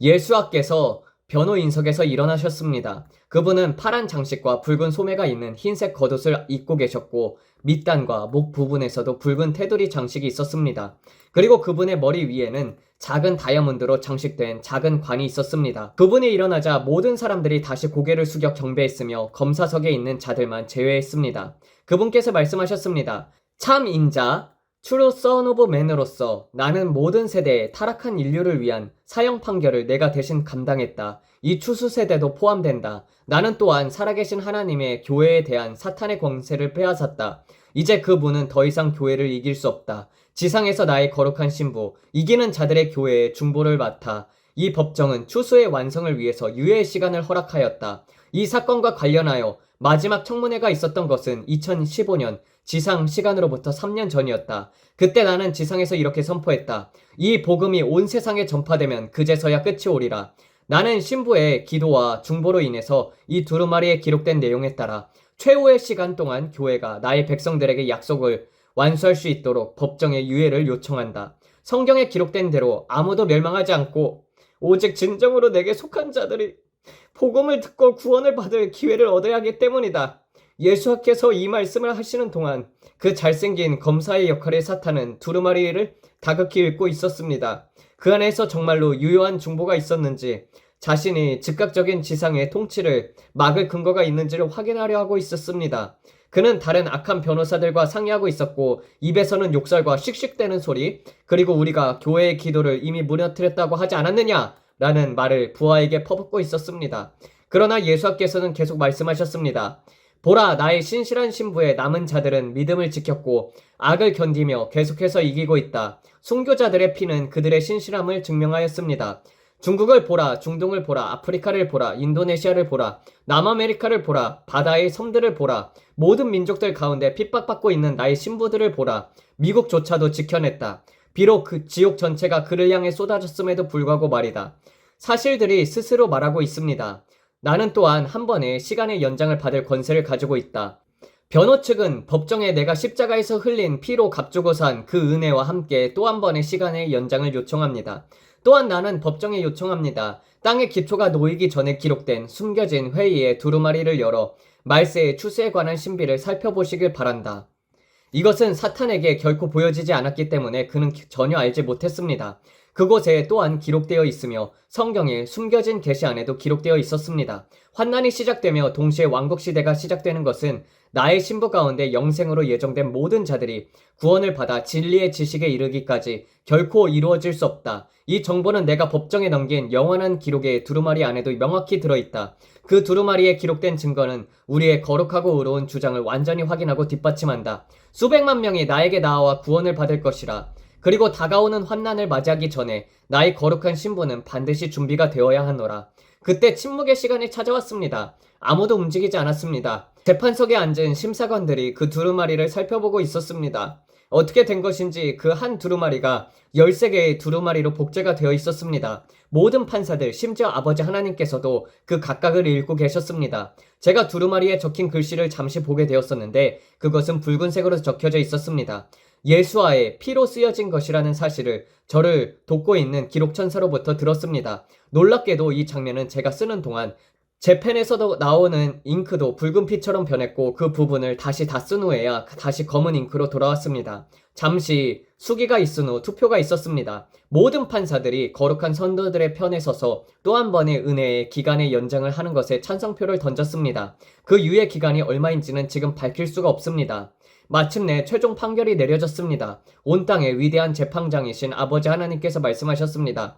예수와께서 변호인석에서 일어나셨습니다. 그분은 파란 장식과 붉은 소매가 있는 흰색 겉옷을 입고 계셨고 밑단과 목 부분에서도 붉은 테두리 장식이 있었습니다. 그리고 그분의 머리 위에는 작은 다이아몬드로 장식된 작은 관이 있었습니다. 그분이 일어나자 모든 사람들이 다시 고개를 숙여 경배했으며 검사석에 있는 자들만 제외했습니다. 그분께서 말씀하셨습니다. 참 인자, True Son of Man으로서 나는 모든 세대의 타락한 인류를 위한 사형 판결을 내가 대신 감당했다. 이 추수 세대도 포함된다. 나는 또한 살아계신 하나님의 교회에 대한 사탄의 권세를 빼앗았다. 이제 그분은 더 이상 교회를 이길 수 없다. 지상에서 나의 거룩한 신부, 이기는 자들의 교회의 중보를 맡아 이 법정은 추수의 완성을 위해서 유예의 시간을 허락하였다. 이 사건과 관련하여 마지막 청문회가 있었던 것은 2015년 지상 시간으로부터 3년 전이었다. 그때 나는 지상에서 이렇게 선포했다. 이 복음이 온 세상에 전파되면 그제서야 끝이 오리라. 나는 신부의 기도와 중보로 인해서 이 두루마리에 기록된 내용에 따라 최후의 시간 동안 교회가 나의 백성들에게 약속을 완수할 수 있도록 법정의 유예를 요청한다. 성경에 기록된 대로 아무도 멸망하지 않고 오직 진정으로 내게 속한 자들이 복음을 듣고 구원을 받을 기회를 얻어야 하기 때문이다. 예수께서 이 말씀을 하시는 동안 그 잘생긴 검사의 역할의 사탄은 두루마리를 다급히 읽고 있었습니다. 그 안에서 정말로 유효한 중보가 있었는지 자신이 즉각적인 지상의 통치를 막을 근거가 있는지를 확인하려 하고 있었습니다. 그는 다른 악한 변호사들과 상의하고 있었고 입에서는 욕설과 씩씩대는 소리 그리고 우리가 교회의 기도를 이미 무너뜨렸다고 하지 않았느냐? 라는 말을 부하에게 퍼붓고 있었습니다. 그러나 예수께서는 계속 말씀하셨습니다. 보라, 나의 신실한 신부의 남은 자들은 믿음을 지켰고 악을 견디며 계속해서 이기고 있다. 순교자들의 피는 그들의 신실함을 증명하였습니다. 중국을 보라, 중동을 보라, 아프리카를 보라, 인도네시아를 보라, 남아메리카를 보라, 바다의 섬들을 보라, 모든 민족들 가운데 핍박받고 있는 나의 신부들을 보라. 미국조차도 지켜냈다. 비록 그 지옥 전체가 그를 향해 쏟아졌음에도 불구하고 말이다. 사실들이 스스로 말하고 있습니다. 나는 또한 한 번에 시간의 연장을 받을 권세를 가지고 있다. 변호 측은 법정에 내가 십자가에서 흘린 피로 값주고 산 그 은혜와 함께 또 한 번의 시간의 연장을 요청합니다. 또한 나는 법정에 요청합니다. 땅의 기초가 놓이기 전에 기록된 숨겨진 회의의 두루마리를 열어 말세의 추수에 관한 신비를 살펴보시길 바란다. 이것은 사탄에게 결코 보여지지 않았기 때문에 그는 전혀 알지 못했습니다. 그곳에 또한 기록되어 있으며 성경의 숨겨진 계시 안에도 기록되어 있었습니다. 환난이 시작되며 동시에 왕국시대가 시작되는 것은 나의 신부 가운데 영생으로 예정된 모든 자들이 구원을 받아 진리의 지식에 이르기까지 결코 이루어질 수 없다. 이 정보는 내가 법정에 넘긴 영원한 기록의 두루마리 안에도 명확히 들어있다. 그 두루마리에 기록된 증거는 우리의 거룩하고 의로운 주장을 완전히 확인하고 뒷받침한다. 수백만 명이 나에게 나아와 구원을 받을 것이라. 그리고 다가오는 환난을 맞이하기 전에 나의 거룩한 신분은 반드시 준비가 되어야 하노라. 그때 침묵의 시간이 찾아왔습니다. 아무도 움직이지 않았습니다. 재판석에 앉은 심사관들이 그 두루마리를 살펴보고 있었습니다. 어떻게 된 것인지 그 한 두루마리가 13개의 두루마리로 복제가 되어 있었습니다. 모든 판사들, 심지어 아버지 하나님께서도 그 각각을 읽고 계셨습니다. 제가 두루마리에 적힌 글씨를 잠시 보게 되었었는데 그것은 붉은색으로 적혀져 있었습니다. 예수와의 피로 쓰여진 것이라는 사실을 저를 돕고 있는 기록천사로부터 들었습니다. 놀랍게도 이 장면은 제가 쓰는 동안 제 펜에서도 나오는 잉크도 붉은 피처럼 변했고 그 부분을 다시 다 쓴 후에야 다시 검은 잉크로 돌아왔습니다. 잠시 수기가 있은 후 투표가 있었습니다. 모든 판사들이 거룩한 선도들의 편에 서서 또 한 번의 은혜의 기간의 연장을 하는 것에 찬성표를 던졌습니다. 그 유예 기간이 얼마인지는 지금 밝힐 수가 없습니다. 마침내 최종 판결이 내려졌습니다. 온 땅의 위대한 재판장이신 아버지 하나님께서 말씀하셨습니다.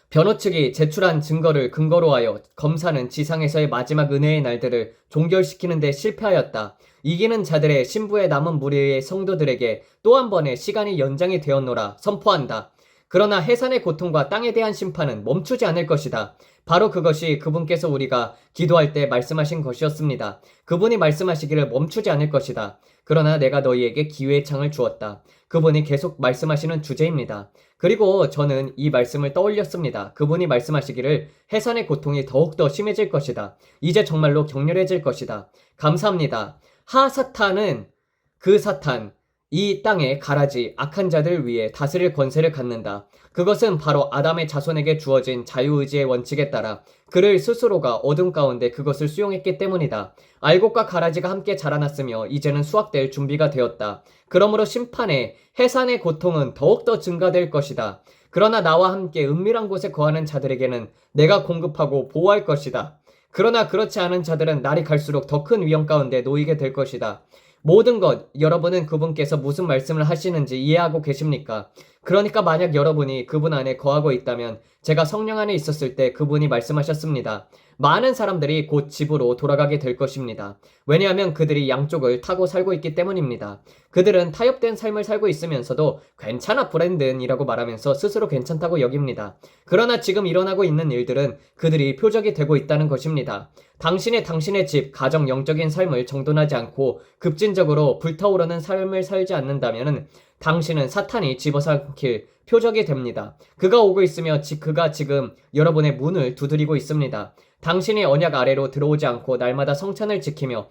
변호 측이 제출한 증거를 근거로 하여 검사는 지상에서의 마지막 은혜의 날들을 종결시키는 데 실패하였다. 이기는 자들의 신부의 남은 무리의 성도들에게 또 한 번의 시간이 연장이 되었노라 선포한다. 그러나 해산의 고통과 땅에 대한 심판은 멈추지 않을 것이다. 바로 그것이 그분께서 우리가 기도할 때 말씀하신 것이었습니다. 그분이 말씀하시기를 멈추지 않을 것이다. 그러나 내가 너희에게 기회의 창을 주었다. 그분이 계속 말씀하시는 주제입니다. 그리고 저는 이 말씀을 떠올렸습니다. 그분이 말씀하시기를 해산의 고통이 더욱더 심해질 것이다. 이제 정말로 격렬해질 것이다. 감사합니다. 하사탄은 그 사탄, 이 땅의 가라지 악한 자들 위에 다스릴 권세를 갖는다. 그것은 바로 아담의 자손에게 주어진 자유의지의 원칙에 따라 그를 스스로가 어둠 가운데 그것을 수용했기 때문이다. 알곡과 가라지가 함께 자라났으며 이제는 수확될 준비가 되었다. 그러므로 심판의 해산의 고통은 더욱더 증가될 것이다. 그러나 나와 함께 은밀한 곳에 거하는 자들에게는 내가 공급하고 보호할 것이다. 그러나 그렇지 않은 자들은 날이 갈수록 더 큰 위험 가운데 놓이게 될 것이다. 모든 것, 여러분은 그분께서 무슨 말씀을 하시는지 이해하고 계십니까? 그러니까 만약 여러분이 그분 안에 거하고 있다면 제가 성령 안에 있었을 때 그분이 말씀하셨습니다. 많은 사람들이 곧 집으로 돌아가게 될 것입니다. 왜냐하면 그들이 양쪽을 타고 살고 있기 때문입니다. 그들은 타협된 삶을 살고 있으면서도 괜찮아 브랜든이라고 말하면서 스스로 괜찮다고 여깁니다. 그러나 지금 일어나고 있는 일들은 그들이 표적이 되고 있다는 것입니다. 당신의 집, 가정, 영적인 삶을 정돈하지 않고 급진적으로 불타오르는 삶을 살지 않는다면 당신은 사탄이 집어삼킬 표적이 됩니다. 그가 오고 있으며 그가 지금 여러분의 문을 두드리고 있습니다. 당신이 언약 아래로 들어오지 않고 날마다 성찬을 지키며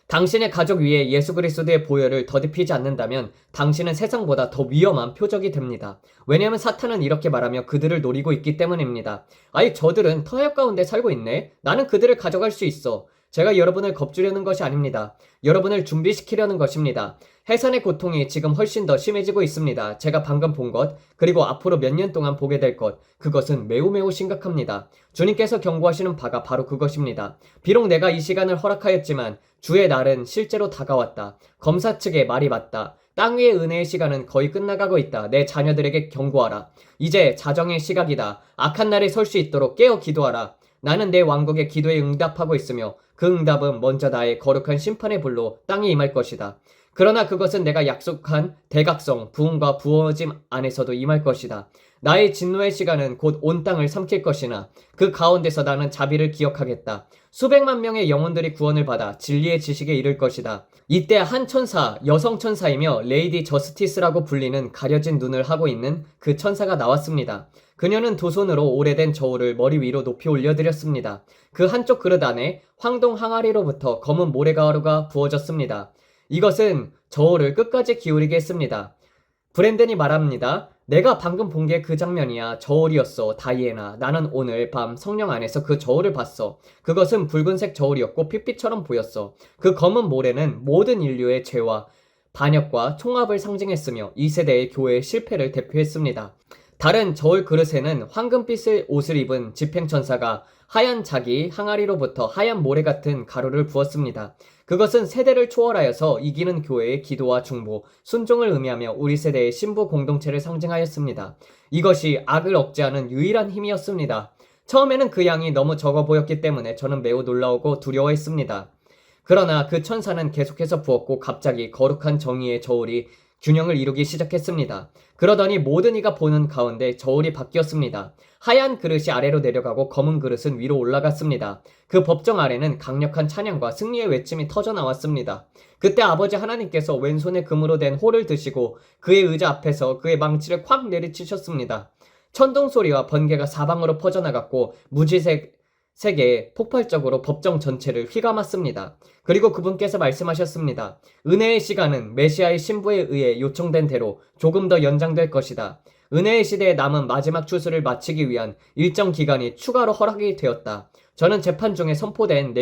당신의 가족 위에 예수 그리스도의 보혈을 더듬히지 않는다면 당신은 세상보다 더 위험한 표적이 됩니다. 왜냐하면 사탄은 이렇게 말하며 그들을 노리고 있기 때문입니다. 아이 저들은 타협 가운데 살고 있네. 나는 그들을 가져갈 수 있어. 제가 여러분을 겁주려는 것이 아닙니다. 여러분을 준비시키려는 것입니다. 해산의 고통이 지금 훨씬 더 심해지고 있습니다. 제가 방금 본 것, 그리고 앞으로 몇 년 동안 보게 될 것, 그것은 매우 심각합니다. 주님께서 경고하시는 바가 바로 그것입니다. 비록 내가 이 시간을 허락하였지만 주의 날은 실제로 다가왔다. 검사 측의 말이 맞다. 땅 위의 은혜의 시간은 거의 끝나가고 있다. 내 자녀들에게 경고하라. 이제 자정의 시각이다. 악한 날에 설 수 있도록 깨어 기도하라. 나는 내 왕국의 기도에 응답하고 있으며 그 응답은 먼저 나의 거룩한 심판의 불로 땅에 임할 것이다. 그러나 그것은 내가 약속한 대각성, 부흥과 부어짐 안에서도 임할 것이다. 나의 진노의 시간은 곧 온 땅을 삼킬 것이나 그 가운데서 나는 자비를 기억하겠다. 수백만 명의 영혼들이 구원을 받아 진리의 지식에 이를 것이다. 이때 한 천사, 여성 천사이며 레이디 저스티스라고 불리는 가려진 눈을 하고 있는 그 천사가 나왔습니다. 그녀는 두 손으로 오래된 저울을 머리 위로 높이 올려드렸습니다. 그 한쪽 그릇 안에 황동 항아리로부터 검은 모래가루가 부어졌습니다. 이것은 저울을 끝까지 기울이게 했습니다. 브랜든이 말합니다. 내가 방금 본 게 그 장면이야. 저울이었어, 다이애나. 나는 오늘 밤 성령 안에서 그 저울을 봤어. 그것은 붉은색 저울이었고 핏빛처럼 보였어. 그 검은 모래는 모든 인류의 죄와 반역과 총합을 상징했으며 이 세대의 교회의 실패를 대표했습니다. 다른 저울 그릇에는 황금빛의 옷을 입은 집행천사가 하얀 자기 항아리로부터 하얀 모래 같은 가루를 부었습니다. 그것은 세대를 초월하여서 이기는 교회의 기도와 중보, 순종을 의미하며 우리 세대의 신부 공동체를 상징하였습니다. 이것이 악을 억제하는 유일한 힘이었습니다. 처음에는 그 양이 너무 적어 보였기 때문에 저는 매우 놀라우고 두려워했습니다. 그러나 그 천사는 계속해서 부었고 갑자기 거룩한 정의의 저울이 균형을 이루기 시작했습니다. 그러더니 모든 이가 보는 가운데 저울이 바뀌었습니다. 하얀 그릇이 아래로 내려가고 검은 그릇은 위로 올라갔습니다. 그 법정 아래는 강력한 찬양과 승리의 외침이 터져 나왔습니다. 그때 아버지 하나님께서 왼손에 금으로 된 홀을 드시고 그의 의자 앞에서 그의 망치를 콱 내리치셨습니다. 천둥 소리와 번개가 사방으로 퍼져나갔고 무지색에 폭발적으로 법정 전체를 휘감았습니다. 그리고 그분께서 말씀하셨습니다. 은혜의 시간은 메시아의 신부에 의해 요청된 대로 조금 더 연장될 것이다. 은혜의 시대에 남은 마지막 추수를 마치기 위한 일정 기간이 추가로 허락이 되었다. 저는 재판 중에 선포된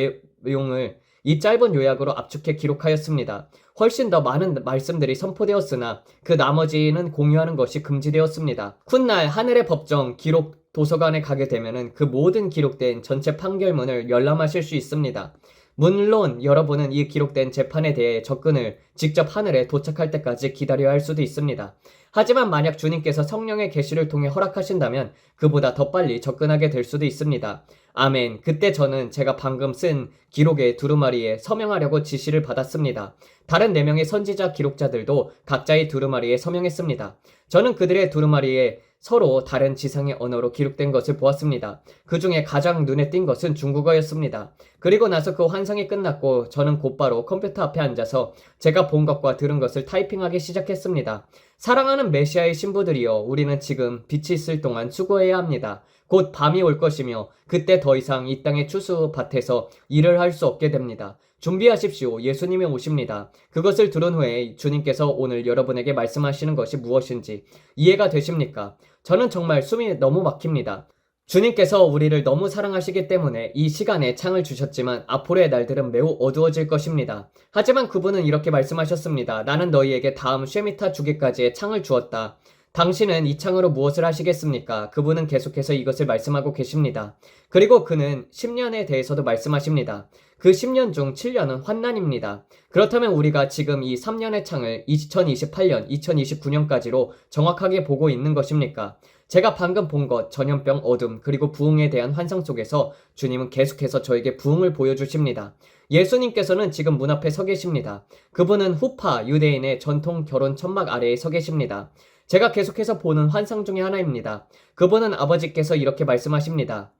내용을 이 짧은 요약으로 압축해 기록하였습니다. 훨씬 더 많은 말씀들이 선포되었으나 그 나머지는 공유하는 것이 금지되었습니다. 훗날 하늘의 법정 기록 도서관에 가게 되면은 그 모든 기록된 전체 판결문을 열람하실 수 있습니다. 물론 여러분은 이 기록된 재판에 대해 접근을 직접 하늘에 도착할 때까지 기다려야 할 수도 있습니다. 하지만 만약 주님께서 성령의 계시를 통해 허락하신다면 그보다 더 빨리 접근하게 될 수도 있습니다. 아멘. 그때 저는 제가 방금 쓴 기록의 두루마리에 서명하려고 지시를 받았습니다. 다른 4명의 선지자 기록자들도 각자의 두루마리에 서명했습니다. 저는 그들의 두루마리에 서로 다른 지상의 언어로 기록된 것을 보았습니다. 그 중에 가장 눈에 띈 것은 중국어였습니다. 그리고 나서 그 환상이 끝났고 저는 곧바로 컴퓨터 앞에 앉아서 제가 본 것과 들은 것을 타이핑하기 시작했습니다. 사랑하는 메시아의 신부들이여, 우리는 지금 빛이 있을 동안 수고해야 합니다. 곧 밤이 올 것이며 그때 더 이상 이 땅의 추수밭에서 일을 할 수 없게 됩니다. 준비하십시오. 예수님이 오십니다. 그것을 들은 후에 주님께서 오늘 여러분에게 말씀하시는 것이 무엇인지 이해가 되십니까? 저는 정말 숨이 너무 막힙니다. 주님께서 우리를 너무 사랑하시기 때문에 이 시간에 창을 주셨지만 앞으로의 날들은 매우 어두워질 것입니다. 하지만 그분은 이렇게 말씀하셨습니다. 나는 너희에게 다음 쉐미타 주기까지의 창을 주었다. 당신은 이 창으로 무엇을 하시겠습니까? 그분은 계속해서 이것을 말씀하고 계십니다. 그리고 그는 10년에 대해서도 말씀하십니다. 그 10년 중 7년은 환난입니다. 그렇다면 우리가 지금 이 3년의 창을 2028년, 2029년까지로 정확하게 보고 있는 것입니까? 제가 방금 본 것, 전염병, 어둠, 그리고 부흥에 대한 환상 속에서 주님은 계속해서 저에게 부흥을 보여주십니다. 예수님께서는 지금 문 앞에 서 계십니다. 그분은 후파, 유대인의 전통 결혼 천막 아래에 서 계십니다. 제가 계속해서 보는 환상 중에 하나입니다. 그분은 아버지께서 이렇게 말씀하십니다.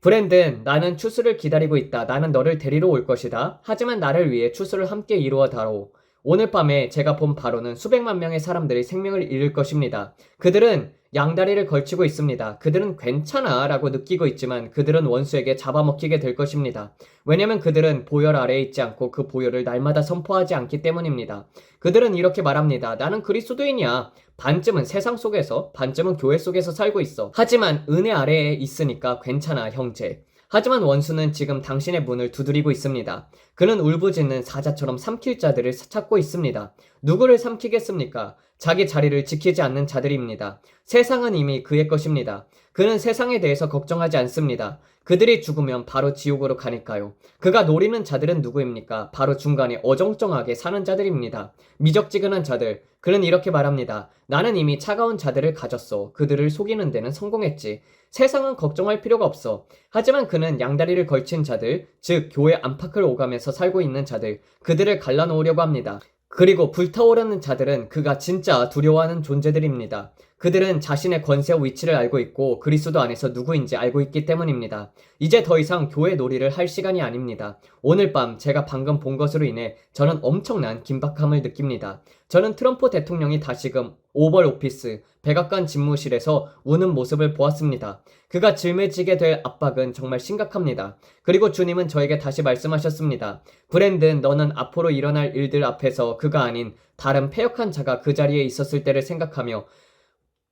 브랜든, 나는 추수를 기다리고 있다. 나는 너를 데리러 올 것이다. 하지만 나를 위해 추수를 함께 이루어 다오. 오늘 밤에 제가 본 바로는 수백만 명의 사람들이 생명을 잃을 것입니다. 그들은 양다리를 걸치고 있습니다. 그들은 괜찮아 라고 느끼고 있지만 그들은 원수에게 잡아먹히게 될 것입니다. 왜냐면 그들은 보혈 아래에 있지 않고 그 보혈을 날마다 선포하지 않기 때문입니다. 그들은 이렇게 말합니다. 나는 그리스도인이야. 반쯤은 세상 속에서, 반쯤은 교회 속에서 살고 있어. 하지만 은혜 아래에 있으니까 괜찮아, 형제. 하지만 원수는 지금 당신의 문을 두드리고 있습니다. 그는 울부짖는 사자처럼 삼킬 자들을 찾고 있습니다. 누구를 삼키겠습니까? 자기 자리를 지키지 않는 자들입니다. 세상은 이미 그의 것입니다. 그는 세상에 대해서 걱정하지 않습니다. 그들이 죽으면 바로 지옥으로 가니까요. 그가 노리는 자들은 누구입니까? 바로 중간에 어정쩡하게 사는 자들입니다. 미적지근한 자들. 그는 이렇게 말합니다. 나는 이미 차가운 자들을 가졌어. 그들을 속이는 데는 성공했지. 세상은 걱정할 필요가 없어. 하지만 그는 양다리를 걸친 자들, 즉 교회 안팎을 오가면서 살고 있는 자들, 그들을 갈라놓으려고 합니다. 그리고 불타오르는 자들은 그가 진짜 두려워하는 존재들입니다. 그들은 자신의 권세와 위치를 알고 있고 그리스도 안에서 누구인지 알고 있기 때문입니다. 이제 더 이상 교회 놀이를 할 시간이 아닙니다. 오늘 밤 제가 방금 본 것으로 인해 저는 엄청난 긴박함을 느낍니다. 저는 트럼프 대통령이 다시금 오벌 오피스, 백악관 집무실에서 우는 모습을 보았습니다. 그가 짊어지게 될 압박은 정말 심각합니다. 그리고 주님은 저에게 다시 말씀하셨습니다. 브랜든, 너는 앞으로 일어날 일들 앞에서 그가 아닌 다른 패역한 자가 그 자리에 있었을 때를 생각하며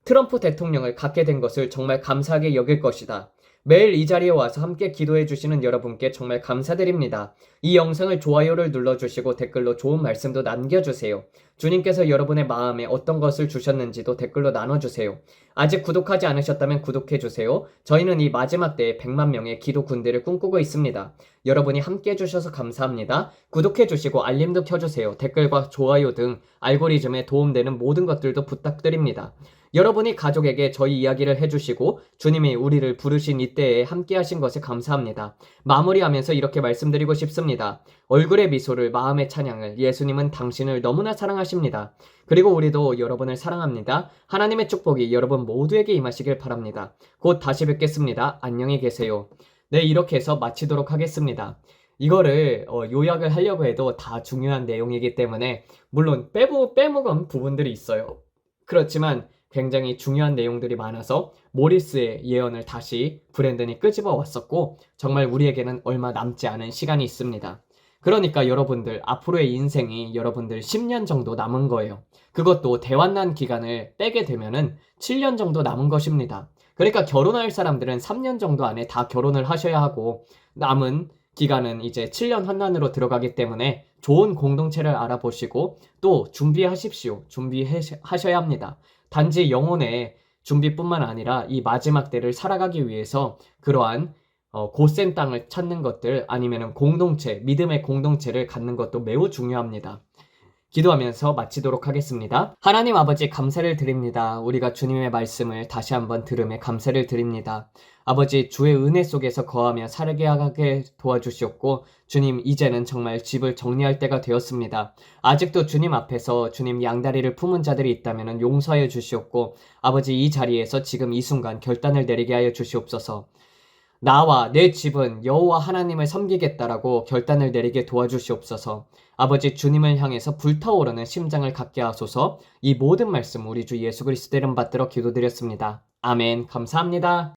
트럼프 대통령을 갖게 된 것을 정말 감사하게 여길 것이다. 매일 이 자리에 와서 함께 기도해 주시는 여러분께 정말 감사드립니다. 이 영상을 좋아요를 눌러주시고 댓글로 좋은 말씀도 남겨주세요. 주님께서 여러분의 마음에 어떤 것을 주셨는지도 댓글로 나눠주세요. 아직 구독하지 않으셨다면 구독해주세요. 저희는 이 마지막 때에 100만 명의 기도 군대를 꿈꾸고 있습니다. 여러분이 함께 해주셔서 감사합니다. 구독해주시고 알림도 켜주세요. 댓글과 좋아요 등 알고리즘에 도움되는 모든 것들도 부탁드립니다. 여러분이 가족에게 저희 이야기를 해주시고 주님이 우리를 부르신 이때에 함께 하신 것에 감사합니다. 마무리하면서 이렇게 말씀드리고 싶습니다. 얼굴의 미소를, 마음의 찬양을, 예수님은 당신을 너무나 사랑하십니다. 그리고 우리도 여러분을 사랑합니다. 하나님의 축복이 여러분 모두에게 임하시길 바랍니다. 곧 다시 뵙겠습니다. 안녕히 계세요. 네, 이렇게 해서 마치도록 하겠습니다. 이거를 요약을 하려고 해도 다 중요한 내용이기 때문에 물론 빼먹은 부분들이 있어요. 그렇지만 굉장히 중요한 내용들이 많아서 모리스의 예언을 다시 브랜든이 끄집어 왔었고 정말 우리에게는 얼마 남지 않은 시간이 있습니다. 그러니까 여러분들 앞으로의 인생이 여러분들 10년 정도 남은 거예요. 그것도 대환난 기간을 빼게 되면은 7년 정도 남은 것입니다. 그러니까 결혼할 사람들은 3년 정도 안에 다 결혼을 하셔야 하고 남은 기간은 이제 7년 환난으로 들어가기 때문에 좋은 공동체를 알아보시고 또 준비하십시오. 준비하셔야 합니다. 단지 영혼의 준비뿐만 아니라 이 마지막 때를 살아가기 위해서 그러한 곧센 땅을 찾는 것들 아니면 공동체, 믿음의 공동체를 갖는 것도 매우 중요합니다. 기도하면서 마치도록 하겠습니다. 하나님 아버지 감사를 드립니다. 우리가 주님의 말씀을 다시 한번 들음에 감사를 드립니다. 아버지 주의 은혜 속에서 거하며 살게 하게 도와주시옵고 주님 이제는 정말 집을 정리할 때가 되었습니다. 아직도 주님 앞에서 주님 양다리를 품은 자들이 있다면 용서하여 주시옵고 아버지 이 자리에서 지금 이 순간 결단을 내리게 하여 주시옵소서. 나와 내 집은 여호와 하나님을 섬기겠다라고 결단을 내리게 도와주시옵소서. 아버지 주님을 향해서 불타오르는 심장을 갖게 하소서. 이 모든 말씀 우리 주 예수 그리스도 이름 받들어 기도드렸습니다. 아멘. 감사합니다.